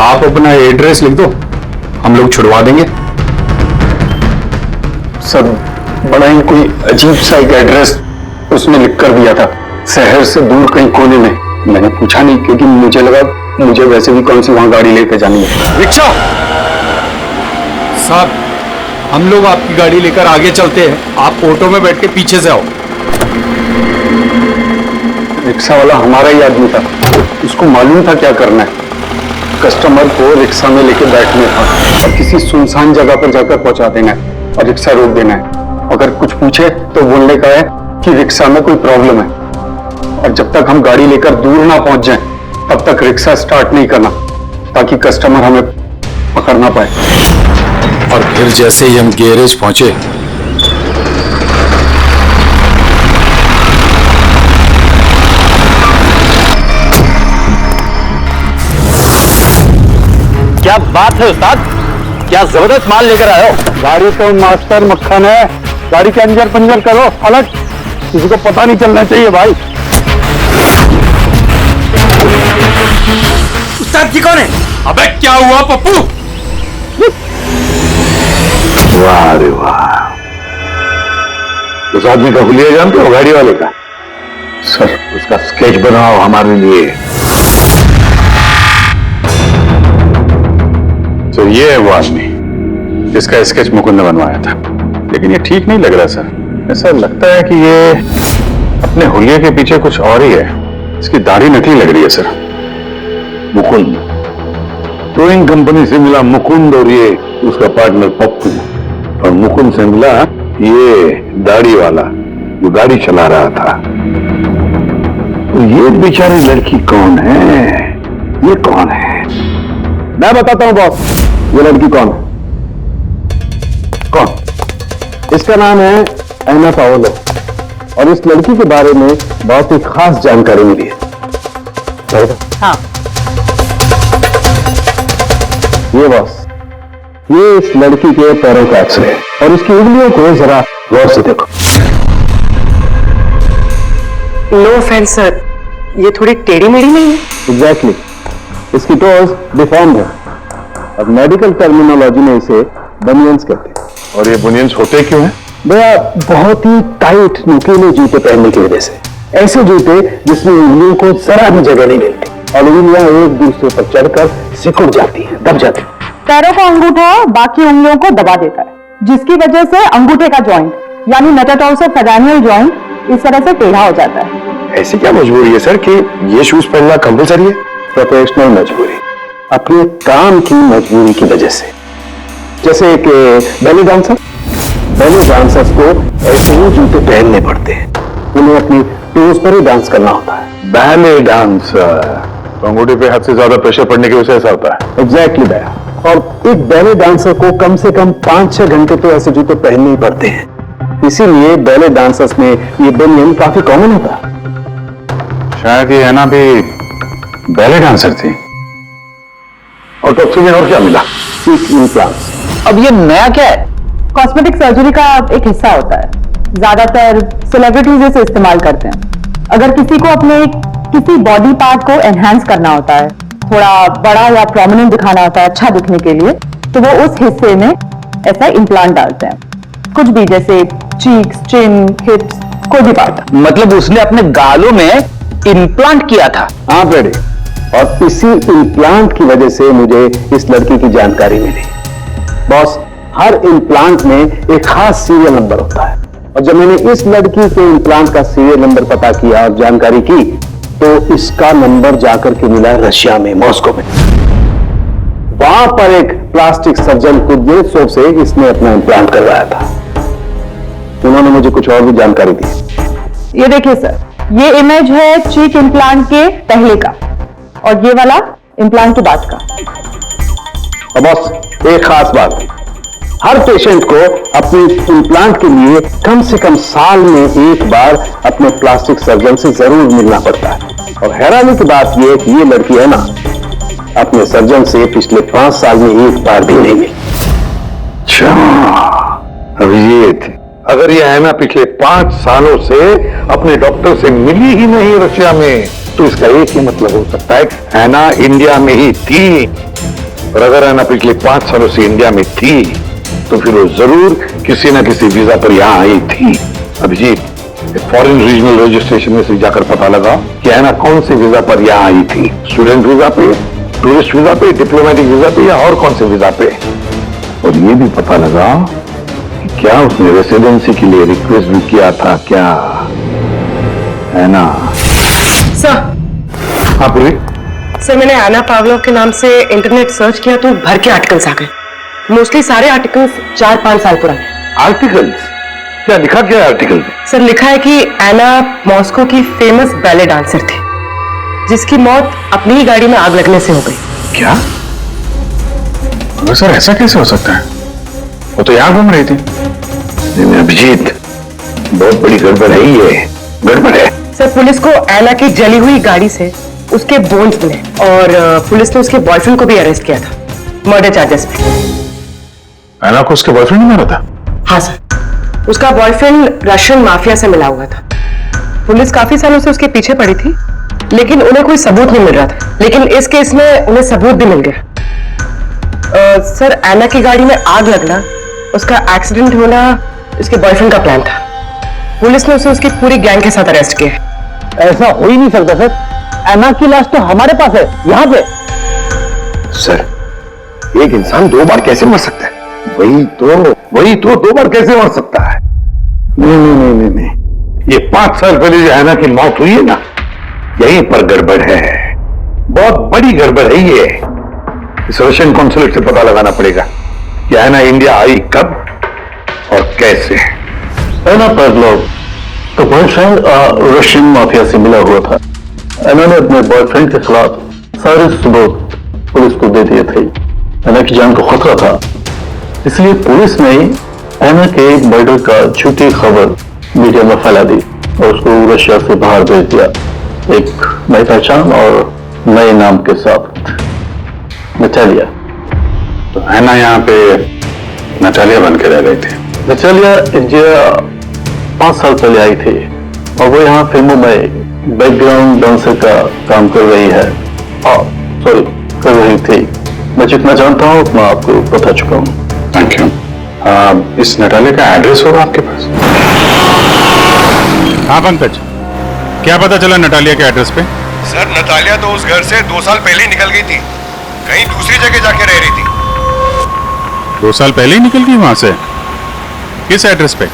आप अपना एड्रेस लिख दो, हम लोग छुड़वा देंगे। सर बड़ा ही कोई अजीब सा एक एड्रेस उसने लिख कर दिया था, शहर से दूर कहीं कोने में। मैंने पूछा नहीं क्योंकि मुझे लगा मुझे वैसे भी कौन सी वहां गाड़ी लेकर जानी है। रिक्शा साहब, हम लोग आपकी गाड़ी लेकर आगे चलते हैं, आप ऑटो में बैठ के पीछे से आओ। रिक्शा वाला हमारा ही आदमी था, उसको मालूम था क्या करना है। कस्टमर को रिक्शा में लेके बैठने था और किसी सुनसान जगह पर जाकर पहुंचा देना है और रिक्शा रोक देना है। अगर कुछ पूछे तो बोलने का है कि रिक्शा में कोई प्रॉब्लम है, और जब तक हम गाड़ी लेकर दूर ना पहुंच जाएं तब तक रिक्शा स्टार्ट नहीं करना, ताकि कस्टमर हमें पकड़ ना पाए। और फिर जैसे ही हम गैरेज पहुंचे, क्या बात है उस्ताद, क्या जबरदस्त माल लेकर आए हो। गाड़ी तो मास्टर मक्खन है, गाड़ी के अंजर पंजर करो अलग, किसी को पता नहीं चलना चाहिए भाई। उस्ताद जी कौन है? अबे क्या हुआ पप्पू? वाह रे वाह, उस आदमी का हुलिया जानते हो, गाड़ी वाले का? सर उसका स्केच बनाओ हमारे लिए। तो ये है वो आदमी जिसका स्केच मुकुंद ने बनवाया था, लेकिन ये ठीक नहीं लग रहा सर। ऐसा लगता है कि ये अपने हुलिये के पीछे कुछ और ही है। इसकी दाढ़ी नकली लग रही है सर। मुकुंद टोइंग कंपनी से मिला मुकुंद और ये उसका पार्टनर पप्पू, और मुकुंद से मिला ये दाढ़ी वाला जो गाड़ी चला रहा था। तो ये बेचारी लड़की कौन है? ये कौन है? मैं बताता हूं बॉस, ये लड़की कौन है। कौन? इसका नाम है एना पाओलो, और इस लड़की के बारे में बहुत ही खास जानकारी मिली है। हाँ। ये बॉस, ये इस लड़की के पैरों का एक्सरे और इसकी उंगलियों को जरा गौर से देखो। नो ऑफेंस सर, ये थोड़ी टेढ़ी मेढ़ी नहीं है? एग्जैक्टली, इसकी टोज डिफॉर्म्ड है और मेडिकल टर्मिनोलॉजी में इसे बनियंस कहते हैं। और ये बुनियंस होते क्यों हैं? भैया बहुत ही टाइट नुकीले जूते पहनने की वजह से, ऐसे जूते जिसमें उंगलियों को जरा भी जगह नहीं मिलती और उंगलियां एक दूसरे पर चढ़कर सिकुड़ जाती हैं, दब जाती हैं। पैरों का अंगूठा बाकी उंगलियों को दबा देता है, जिसकी वजह से अंगूठे का जॉइंट यानी मेटाटार्सोफेरेनियल जॉइंट इस तरह से टेढ़ा हो जाता है। ऐसी क्या मजबूरी है सर कि ये शूज पहनना कंपलसरी है? प्रोफेशनल मजबूरी, अपने काम की मजबूरी की वजह से। जैसे एक बैले डांसर्स को ऐसे ही जूते पहनने पड़ते हैं, उन्हें अपनी टोज पर ही डांस करना होता है। बैले डांसर, अंगूठे पे हद से ज्यादा प्रेशर पड़ने की वजह से ऐसा होता है। एग्जैक्टली भैया, और एक बैले डांसर को कम से कम 5-6 घंटे तो ऐसे जूते पहनने ही पड़ते हैं। इसीलिए बैले डांसर्स में ये बनियन काफी कॉमन होता है। शायद ये हैना भी बैले डांसर थी। ऑटोप्सी में और क्या मिला? चीक इम्प्लांट्स। अब ये नया क्या है? कॉस्मेटिक सर्जरी का एक हिस्सा होता है, ज्यादातर सेलिब्रिटीज इसे इस्तेमाल करते हैं। अगर किसी को अपने किसी बॉडी पार्ट को एनहांस करना होता है, थोड़ा बड़ा या प्रोमिनेंट दिखाना होता है अच्छा दिखने के लिए, तो वो उस हिस्से में ऐसा इम्प्लांट डालते हैं। कुछ भी, जैसे चीक्स, चिन, हिप्स, कोई भी पार्ट। मतलब उसने अपने गालों में इम्प्लांट किया था? हाँ बेटे, और इसी इम्प्लांट की वजह से मुझे इस लड़की की जानकारी मिली। बॉस, हर इम्प्लांट में एक खास सीरियल नंबर होता है, और जब मैंने इस लड़की के इम्प्लांट का सीरियल नंबर पता किया और जानकारी की, तो इसका नंबर जाकर के मिला रशिया में, मॉस्को में। वहां पर एक प्लास्टिक सर्जन कुद्नेत्सोव से इसने अपना इम्प्लांट करवाया था। उन्होंने मुझे कुछ और भी जानकारी दी। ये देखिए सर, ये इमेज है चीक इम्प्लांट के पहले का, और ये वाला इम्प्लांट के बाद का। और बॉस, एक खास बात, हर पेशेंट को अपने इम्प्लांट के लिए कम से कम साल में एक बार अपने प्लास्टिक सर्जन से जरूर मिलना पड़ता है। और हैरानी की बात यह है कि ये लड़की है ना, अपने सर्जन से पिछले 5 साल में एक बार भी नहीं मिली। अच्छा, अभिजीत, अगर ये हैना पिछले 5 सालों से अपने डॉक्टर से मिली ही नहीं रशिया में, तो इसका एक ही मतलब हो सकता है, हैना इंडिया में ही थी। और अगर हैना पिछले 5 सालों से इंडिया में थी, तो फिर वो जरूर किसी न किसी वीजा पर यहां आई थी। अभिजीत, फॉरेन रीजनल रजिस्ट्रेशन में से जाकर पता लगा कि हैना कौन से वीजा पर यहां आई थी। स्टूडेंट वीजा पे, टूरिस्ट वीजा पे, डिप्लोमेटिक वीजा पे, या और कौन से वीजा पे। और ये भी पता लगा कि क्या उसने रेसिडेंसी के लिए रिक्वेस्ट भी किया था क्या, है ना? सर, हाँ पूरी। सर मैंने आना पावलोव के नाम से इंटरनेट सर्च किया तो भर के आर्टिकल्स आ गए। मोस्टली सारे आर्टिकल्स 4-5 साल पुराने। आर्टिकल्स? क्या लिखा, क्या आर्टिकल में? सर लिखा है कि एना मॉस्को की फेमस बैले डांसर थी, जिसकी मौत अपनी ही गाड़ी में आग लगने से हो गई। क्या? सर ऐसा कैसे हो सकता है? वो तो यहां घूम रही थी। अभिजीत, बहुत बड़ी गड़बड़ है ये, गड़बड़ है। सर पुलिस को एना की जली हुई गाड़ी से उसके बोन्स मिले, और पुलिस ने उसके बॉयफ्रेंड को भी अरेस्ट किया था मर्डर चार्जेस पे। हैना को उसके बॉयफ्रेंड ने मारा था? हाँ सर, उसका बॉयफ्रेंड रशियन माफिया से मिला हुआ था। पुलिस काफी सालों से उसके पीछे पड़ी थी, लेकिन उन्हें कोई सबूत नहीं मिल रहा था। लेकिन इस केस में उन्हें सबूत भी मिल गया। सर एना की गाड़ी में आग लगना, उसका एक्सीडेंट होना इसके बॉयफ्रेंड का प्लान था। पुलिस ने उसे उसकी पूरी गैंग के साथ अरेस्ट किया। ऐसा हो ही नहीं सकता सर, एना की लाश तो हमारे पास है, यहाँ पे। सर, एक इंसान 2 बार कैसे मर सकता है? वही तो 2 बार कैसे मर सकता है? नहीं, ये 5 साल पहले जो हैना की मौत हुई है ना, यहीं पर गड़बड़ है, बहुत बड़ी गड़बड़ है ये। इस रशियन कॉन्सुलेट से पता लगाना पड़ेगा कि हैना इंडिया आई कब और कैसे। हैना पावलोव का बॉयफ्रेंड रशियन माफिया से मिला हुआ था। हैना ने अपने बॉयफ्रेंड के खिलाफ सारे सबूत पुलिस को दे दिए थे। हैना की जान को खतरा था, इसलिए पुलिस ने हैना के मर्डर का झूठी खबर मीडिया में फैला दी और उसको रशिया से बाहर भेज दिया, एक नई पहचान और नए नाम के साथ, नटालिया। तो हैना यहाँ पे नटालिया बन के रह रही थी। नटालिया इंडिया 5 साल पहले आई थी, और वो यहाँ फिल्मों में बैकग्राउंड डांसर का काम कर रही है। कर रही थी। मैं जितना जानता हूँ उतना आपको बता चुका हूँ। Thank you. इस नटालिया का एड्रेस होगा आपके पास? हाँ पंकज, क्या पता चला नटालिया के एड्रेस पे? सर, नतालिया तो उस घर से 2 साल पहले ही निकल गई थी, कहीं दूसरी जगह जाके रह रही थी। 2 साल पहले ही निकल गई वहां से? किस एड्रेस पे?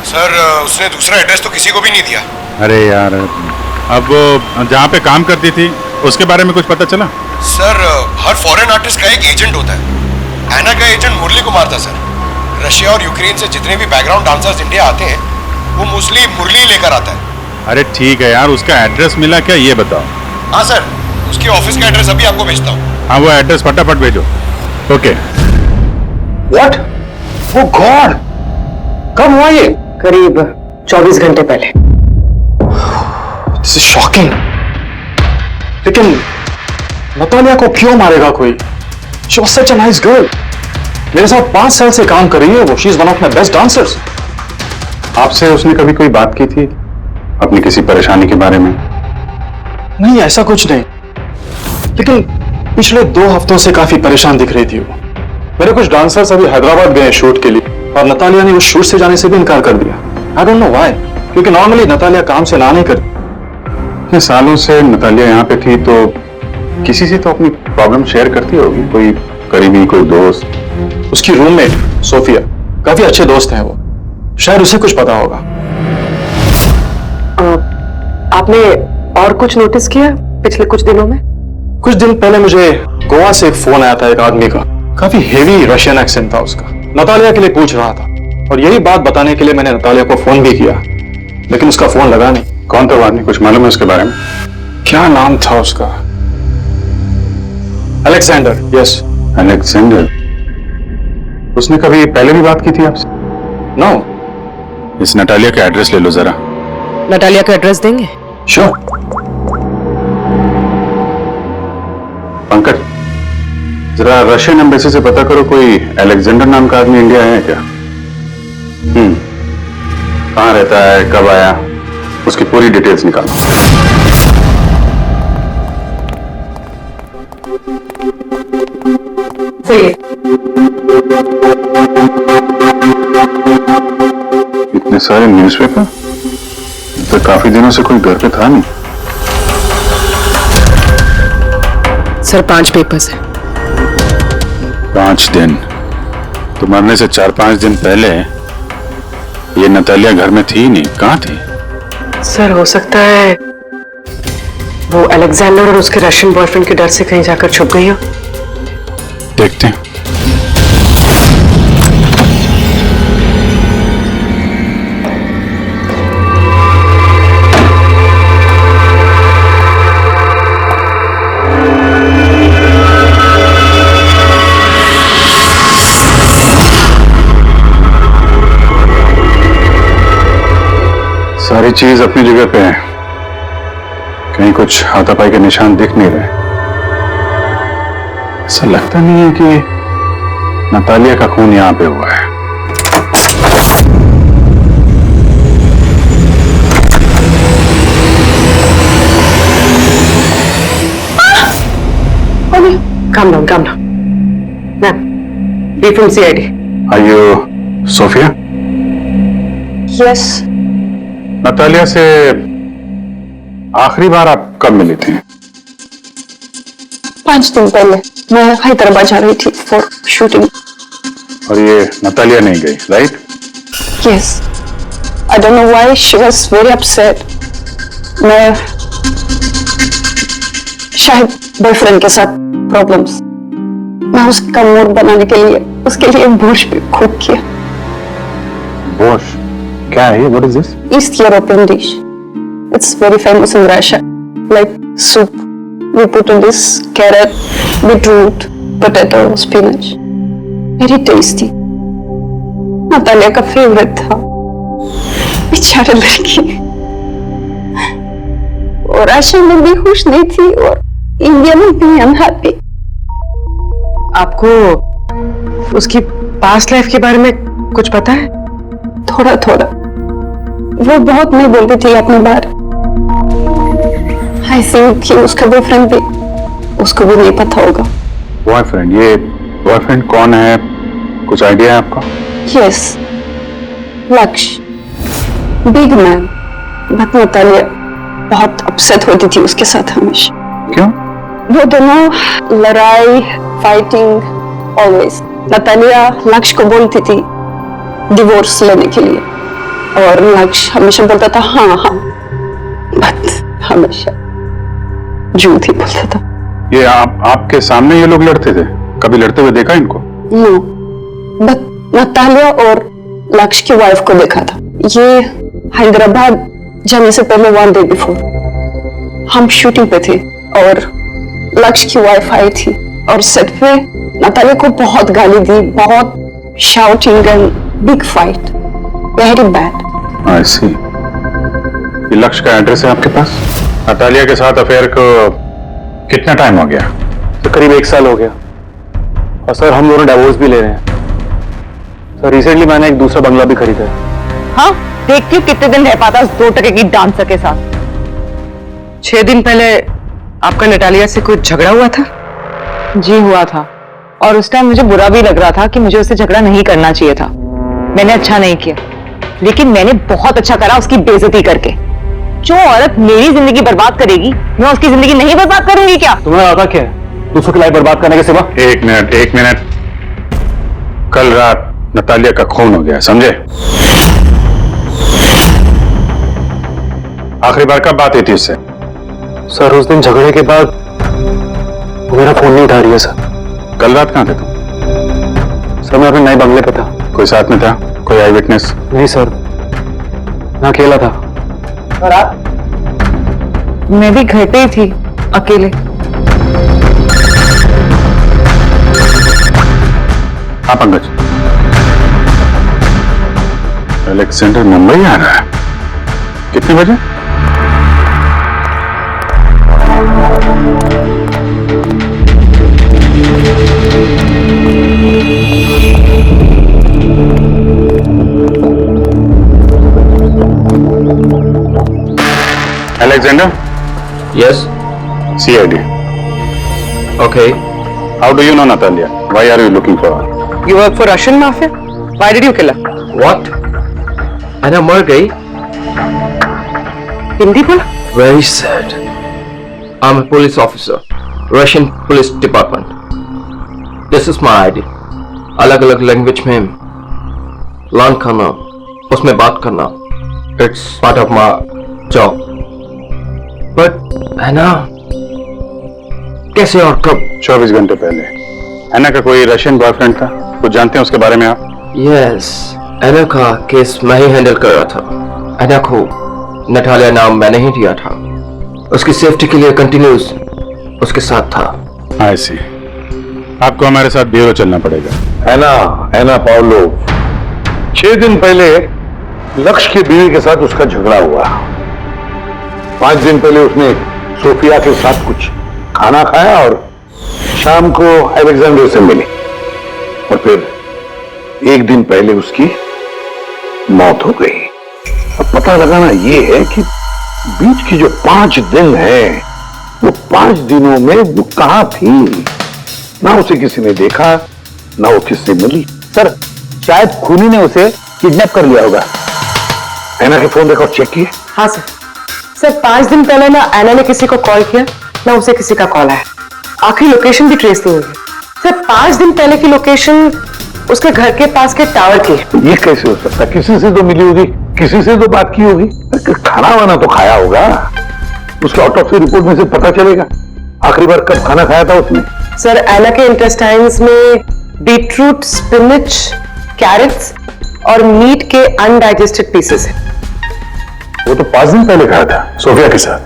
सर, उसने दूसरा एड्रेस तो किसी को भी नहीं दिया। अरे यार, अब वो जहाँ पे काम करती थी उसके बारे में कुछ पता चला? सर, हर फॉरेन आर्टिस्ट का एक एजेंट होता है। एना का एजेंट मुरली कुमार था सर। रशिया और यूक्रेन से जितने भी बैकग्राउंड डांसर्स इंडिया आते हैं, वो मोस्टली मुरली लेकर आता है। अरे ठीक है यार, उसका एड्रेस मिला क्या ये बताओ। हाँ सर, उसके ऑफिस का एड्रेस अभी आपको भेजता हूँ। हाँ, वो एड्रेस फटाफट भेजो। ओके। व्हाट? ओ गॉड, कब हुआ ये? करीब 24 घंटे पहले। This is shocking. लेकिन नतालिया को क्यों मारेगा कोई? She was such a nice girl. मेरे साथ 5 साल से काम कर रही है वो। She is one of my best dancers. आपसे उसने कभी कोई बात की थी अपनी किसी परेशानी के बारे में? नहीं, ऐसा कुछ नहीं, लेकिन पिछले 2 हफ्तों से काफी परेशान दिख रही थी वो। मेरे कुछ डांसर्स अभी हैदराबाद गए शूट के लिए और नतालिया ने उस शूट से जाने से भी इनकार कर दिया। आई डोंट नो व्हाई, क्योंकि नॉर्मली नतालिया काम से ना नहीं करती। इतने सालों से नतालिया यहाँ पे थी तो किसी से तो अपनी प्रॉब्लम शेयर करती होगी, कोई करीबी, कोई दोस्त। उसकी रूममेट सोफिया, काफी अच्छे दोस्त हैं वो, शायद उसे कुछ पता होगा। आपने और कुछ नोटिस किया पिछले कुछ दिनों में? कुछ दिन पहले मुझे गोवा से एक फोन आया था एक आदमी का, काफी हेवी रशियन एक्सेंट था उसका। नतालिया के लिए पूछ रहा था और यही बात बताने के लिए मैंने नतालिया को फोन भी किया, लेकिन उसका फोन लगा नहीं। कौन था वो आदमी, कुछ मालूम है उसके बारे में? क्या नाम था उसका? अलेक्जेंडर। Yes, Alexander. उसने कभी पहले भी बात की थी आपसे? नो। इस नटालिया का एड्रेस ले लो जरा। नटालिया का एड्रेस देंगे? श्योर। पंकज, जरा रशियन एम्बेसी से पता करो कोई अलेक्जेंडर नाम का आदमी इंडिया है क्या? कहाँ रहता है, कब आया, उसकी पूरी डिटेल्स निकालो। सही। इतने सारे न्यूज़पेपर, तो काफी दिनों से कोई घर पे था नहीं। सर 5 पेपर्स हैं। 5 दिन? तो मरने से 4-5 दिन पहले ये नतालिया घर में थी नहीं, कहाँ थी? सर हो सकता है वो अलेक्जेंडर और उसके रशियन बॉयफ्रेंड के डर से कहीं जाकर छुप गई हो। देखते हैं। सारी चीज अपनी जगह पे है, कहीं कुछ हाथापाई के निशान दिख नहीं रहे। ऐसा लगता नहीं है कि नतालिया का खून यहां पे हुआ है। Calm down, calm down. Ma'am, we from CID. Are you Sophia? Yes, Natalia से आखिरी बार आप कब मिली थी? 5 दिन पहले मैं हैदराबाद जा रही थी फॉर शूटिंग। और ये नतालिया नहीं गई, right? Yes, I don't know why she was very upset. मैं शायद बॉयफ्रेंड के साथ प्रॉब्लम्स, मैं उसका मूड बनाने के लिए उसके लिए बोर्श भी कुक किया। बोर्श क्या है ये? What is this? East European dish. It's very famous in Russia. Like soup. We put in this carrot, beetroot, potato, spinach. Very tasty. Natalia का फेवरेट था। बेचारे लड़की। और रशिया में भी खुश नहीं थी और इंडिया में भी अनहैप्पी। आपको उसकी पास्ट लाइफ के बारे में कुछ पता है? थोड़ा थोड़ा। वो बहुत नहीं बोलती थी अपने बारे। आई थिंक कि उसका बॉयफ्रेंड भी उसको भी नहीं पता होगा। बॉयफ्रेंड? ये बॉयफ्रेंड कौन है, कुछ आइडिया है आपका? यस, लक्ष्य, बिग मैन। बट नतालिया बहुत अपसेट होती थी उसके साथ हमेशा। क्यों? वो दोनों लड़ाई, फाइटिंग ऑलवेज। नतालिया लक्ष्य को बोलती थी डिवोर्स लेने के लिए और लक्ष्य हमेशा बोलता था हाँ हाँ, बट हमेशा झूठ ही बोलता था। ये आपके सामने ये लोग लड़ते थे? कभी लड़ते हुए देखा इनको? नो, बट नतालिया और लक्ष्य की वाइफ को देखा था। ये हैदराबाद जाने से पहले 1 डे बिफोर हम शूटिंग पे थे और लक्ष्य की वाइफ आई थी और सेट पे नतालिया को बहुत गाली दी, बहुत shouting and big fight, very bad. I see. ये लक्ष्य का एड्रेस है आपके पास? नतालिया के साथ अफेयर को कितना टाइम हो गया? तो करीब 1 साल हो गया। और सर हम दोनों डिवोर्स भी ले रहे हैं। सर रिसेंटली मैंने एक दूसरा बंगला भी खरीदा है। हाँ, देखती हूँ कितने दिन रह पाता उस 2 टके की डांसर के साथ। 6 दिन पहले आपका नटालिया से कुछ झगड़ा हुआ था? जी हुआ था, और उस टाइम मुझे बुरा भी लग रहा था कि मुझे उससे झगड़ा नहीं करना चाहिए था। मैंने अच्छा नहीं किया, लेकिन मैंने बहुत अच्छा करा उसकी बेइज्जती करके। जो औरत मेरी जिंदगी बर्बाद करेगी, मैं उसकी जिंदगी नहीं बर्बाद करूंगी क्या? तुम्हें आता क्या है दूसरों की लाइफ बर्बाद करने के सिवा? एक मिनट। कल रात नतालिया का खून हो गया, समझे? आखिरी बार कब बात हुई थी उससे? सर उस दिन झगड़े के बाद वो मेरा फोन नहीं उठा रही है सर। कल रात कहां थे तुम? सर मैं अपने नए बंगले पे था। कोई साथ में था? कोई आई विटनेस? नहीं सर, मैं अकेला था। और आप? मैं भी घर पे ही थी, अकेले। हाँ पंकज, अलेक्जेंडर मुंबई आ रहा है। कितने बजे? Alexander? Yes. CID. Okay. How do you know Natalia? Why are you looking for her? You work for Russian mafia? Why did you kill her? What? Anna मर गई? हिंदी बोला? Very sad. I'm a police officer, Russian Police Department. This is my ID. अलग-अलग language में learn करना, उसमें बात करना, it's part of my job. But Anna, कैसे और कब? 24 घंटे पहले एना का कोई रशियन बॉयफ्रेंड था? कुछ जानते हैं उसके बारे में आप? Yes, एना का केस मैं ही हैंडल कर रहा था। एना को नटालिया नाम मैंने ही दिया था। उसकी सेफ्टी के लिए कंटिन्यूस उसके साथ था। I see. आपको हमारे साथ ब्यूरो चलना पड़ेगा। एना पाउलो, 6 दिन पहले लक्ष्य की बीवी के साथ उसका झगड़ा हुआ। 5 दिन पहले उसने सोफिया के साथ कुछ खाना खाया और शाम को अलेक्जेंडर से मिली, और फिर 1 दिन पहले उसकी मौत हो गई। अब पता लगाना यह है कि बीच की जो 5 दिन हैं, वो 5 दिनों में वो कहां थी। ना उसे किसी ने देखा, ना वो किससे मिली। सर शायद खूनी ने उसे किडनैप कर लिया होगा। एना के फोन रिकॉर्ड चेक किए? हाँ सर। सर 5 दिन पहले ना एना ने किसी को कॉल किया, ना उसे किसी का कॉल आया। आखिरी लोकेशन भी ट्रेस नहीं हुई। सर 5 दिन पहले की लोकेशन उसके घर के पास के टावर की। ये कैसे हो सकता? किसी से तो मिली होगी, किसी से तो बात की होगी, खाना वाना तो खाया होगा। उसके ऑटोप्सी रिपोर्ट में से पता चलेगा आखिरी बार कब खाना खाया था उसने। सर एना के इंटेस्टाइन्स में बीटरूट, स्पिनच, कैरेट्स और मीट के अनडाइजेस्टेड पीसेस हैं। वो तो 5 दिन पहले खाया था सोफिया के साथ।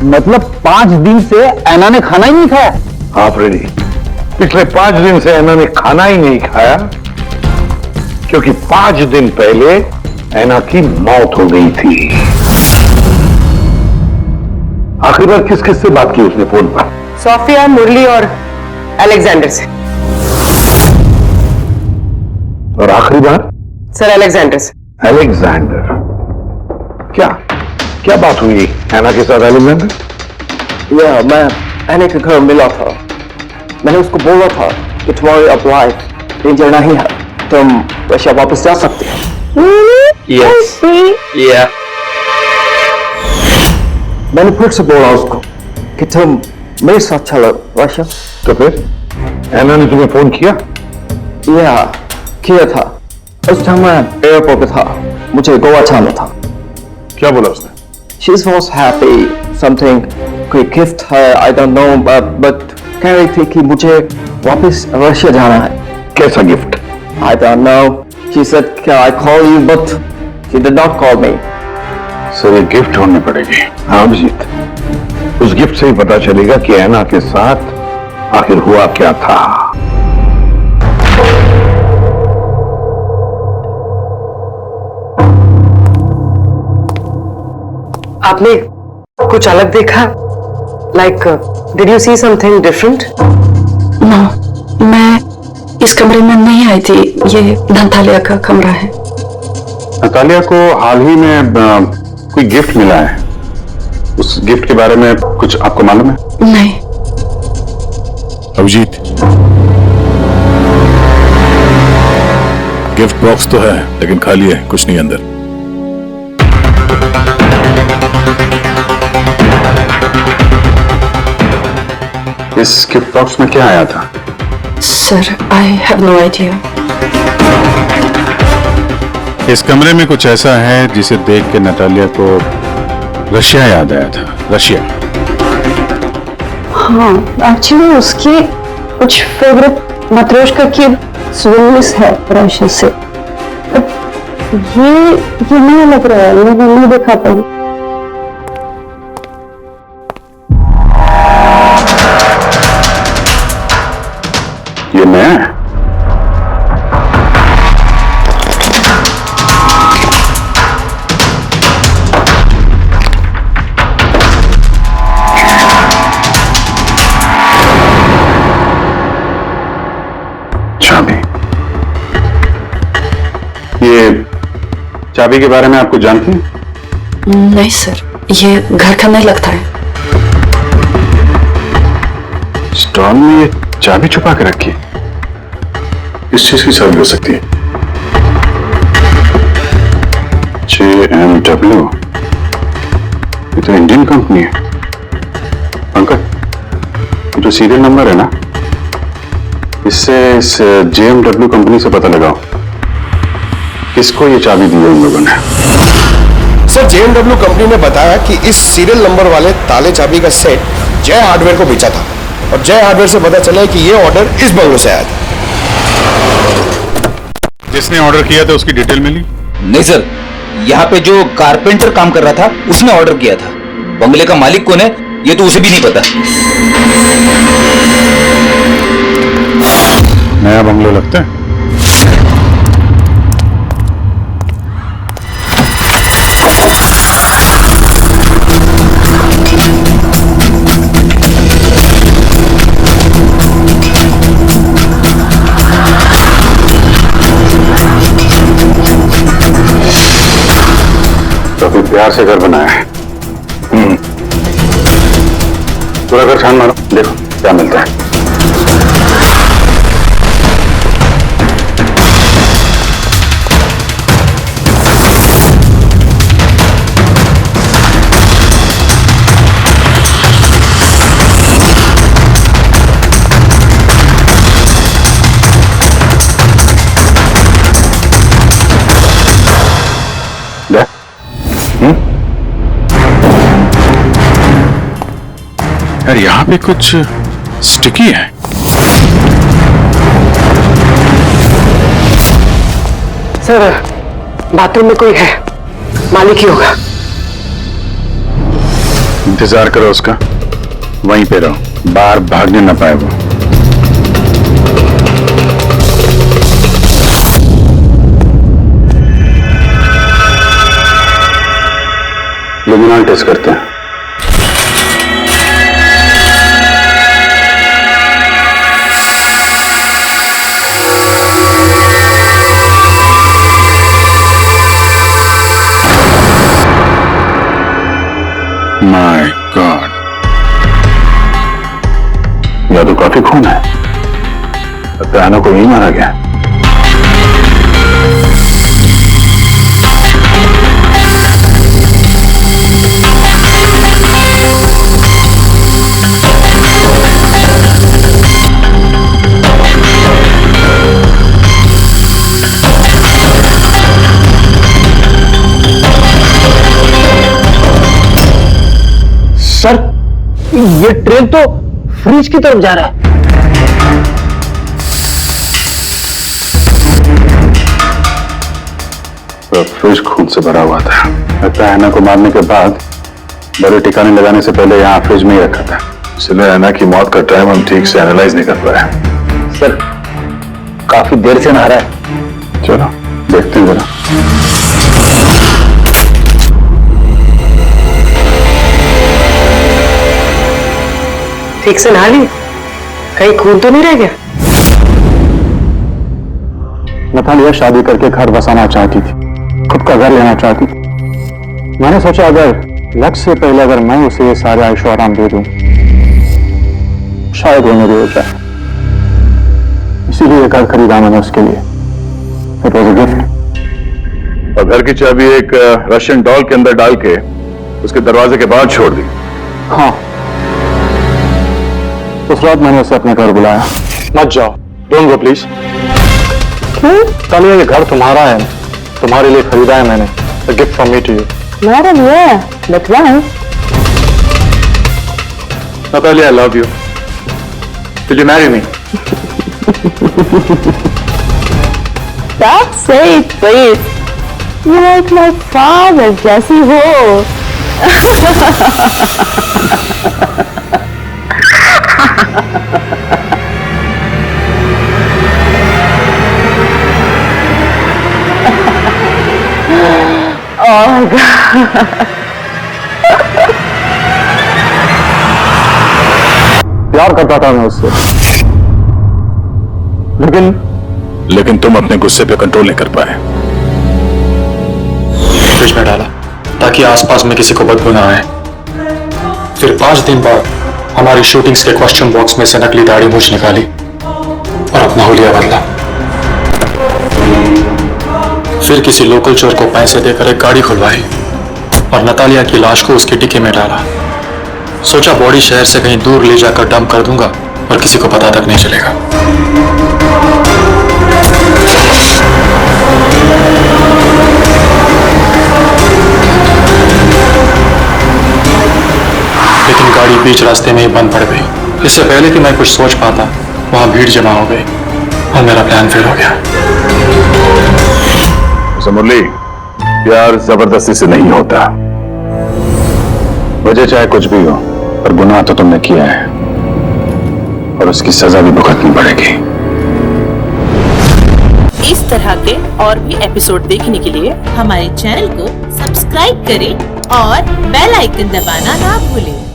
मतलब 5 दिन से एना ने खाना ही नहीं खाया? हाँ फ्रेडी, पिछले 5 दिन से एना ने खाना ही नहीं खाया, क्योंकि 5 दिन पहले एना की मौत हो गई थी। आखिरी बार किस किस से बात की उसने फोन पर? सोफिया, मुरली और अलेक्जेंडर से। और आखिरी बार? सर अलेक्जेंडर से। अलेक्जेंडर? क्या बात हुई एना के साथ अलेक्जेंडर? मैं एना के घर मिला था। मैंने उसको बोला था कि तुम्हारी अब लाइफ डेंजर नहीं है, तुम रशिया वापस जा सकते हो। Yes. Yeah. मैंने फिर से बोला उसको कि तुम मेरे साथ चलो रशिया। तो फिर एना ने तुम्हें फोन किया? किया था। उस टाइम मैं एयरपोर्ट पे था, मुझे गोवा जाना था। क्या बोला उसने? She was happy, something कोई गिफ्ट है, I don't know, but कह रही थी कि मुझे वापस रशिया जाना है। कैसा gift? I don't know. She said, "Can I call you?" But she did not call me. Sir ये गिफ्ट ढूंढनी पड़ेगी। हाँ अभिजीत, उस गिफ्ट से ही पता चलेगा कि एना के साथ आखिर हुआ क्या था। आपने कुछ अलग देखा? Like did you see something different? No, मैं इस कमरे में नहीं आई थी। ये नतालिया का कमरा है। नतालिया को हाल ही में कोई गिफ्ट मिला है। उस गिफ्ट के बारे में कुछ आपको मालूम है? नहीं। अभिजीत, गिफ्ट बॉक्स तो है लेकिन खाली है, कुछ नहीं अंदर। इस गिफ्ट बॉक्स में क्या आया था? Sir, I have no idea. इस कमरे में कुछ ऐसा है जिसे देख के नतालिया को रशिया याद आया था। रशिया? हाँ, एक्चुअली उसकी कुछ फेवरेट मात्रोश्का की स्वीटनेस है रशिया से। ये नहीं लग रहा है, मैं नहीं देखा पाऊँ। ये नया है? चाबी। ये चाबी के बारे में आपको जानती हैं? नहीं सर, ये घर का नहीं लगता है। स्टॉल में ये चाबी छुपा के रखी। किस चीज की चाबी हो सकती है? JMW, ये तो इंडियन कंपनी है। पंकज, ये जो सीरियल नंबर है ना, इससे इस JMW कंपनी से पता लगाओ किसको ये चाबी दी है उन लोगों ने। सर, JMW कंपनी ने बताया कि इस सीरियल नंबर वाले ताले चाबी का सेट जय हार्डवेयर को बेचा था और जय हार्डवेयर से पता चला कि ये ऑर्डर इस बंगलों से आया था। जिसने ऑर्डर किया था उसकी डिटेल मिली? नहीं सर, यहाँ पे जो कारपेंटर काम कर रहा था उसने ऑर्डर किया था। बंगले का मालिक कौन है ये तो उसे भी नहीं पता। नया बंगला लगता है। काफी प्यार से घर बनाया है। पूरा घर छान मारो, देखो क्या मिलता है। यार यहाँ पे कुछ स्टिकी है। सर, बाथरूम में कोई है, मालिक ही होगा। इंतजार करो उसका, वहीं पे रहो, बाहर भागने ना पाए वो। लुमिनॉल टेस्ट करते हैं। माय गॉड, या तो काफी खून है, लगता है को यही मारा गया। सर, ये ट्रेन तो फ्रिज की तरफ जा रहा है। फ्रिज खून से भरा हुआ था। लगता है ऐना को मारने के बाद बड़े ठिकाने लगाने से पहले यहाँ फ्रिज में ही रखा था। इसलिए ऐना की मौत का टाइम हम ठीक से एनालाइज नहीं कर पाए। सर, काफी देर से नहा रहा है। चलो देखते हैं जरा। ठीक से नहा ली? कहीं खून तो नहीं रह गया? नतालिया शादी करके घर बसाना चाहती थी, खुद का घर लेना चाहती थी। मैंने सोचा अगर लक्ष्य से पहले अगर मैं उसे ये सारे आयशो आराम दे दूं, शायद वो मेरी हो जाए। इसीलिए घर खरीदा मैंने उसके लिए। It was a gift. और घर की चाबी एक रशियन डॉल के अंदर डाल के उसके दरवाजे के बाहर छोड़ दी। हाँ, उस रात मैंने उसे अपने घर बुलाया। मत जाओ, डोंट गो प्लीज। तालिया, ये घर तुम्हारा है, तुम्हारे लिए खरीदा है मैंने। A gift from me to you. Madam, yeah, but why? Natalia, I love you. Will you marry me? Stop saying it, please. You're like my father, Jesse Ho. Oh my God. प्यार करता था मैं उससे, लेकिन तुम अपने गुस्से पे कंट्रोल नहीं कर पाए। फ्रिज में डाला ताकि आसपास में किसी को बदबू ना आए। फिर 5 दिन बाद हमारी शूटिंग्स के क्वेश्चन बॉक्स में से नकली दाढ़ी मूछ निकाली और अपना हुलिया बदला। फिर किसी लोकल चोर को पैसे देकर एक गाड़ी खुलवाई और नतालिया की लाश को उसके डिक्की में डाला। सोचा बॉडी शहर से कहीं दूर ले जाकर डंप कर दूंगा और किसी को पता तक नहीं चलेगा। लेकिन गाड़ी बीच रास्ते में ही बंद पड़ गई। इससे पहले कि मैं कुछ सोच पाता, वहां भीड़ जमा हो गई और मेरा प्लान फेल हो गया। मुरली, प्यार जबरदस्ती से नहीं होता। वजह चाहे कुछ भी हो, पर गुनाह तो तुमने किया है और उसकी सजा भी भुगतनी पड़ेगी। इस तरह के और भी एपिसोड देखने के लिए हमारे चैनल को सब्सक्राइब करें और बेल आइकन दबाना ना भूलें।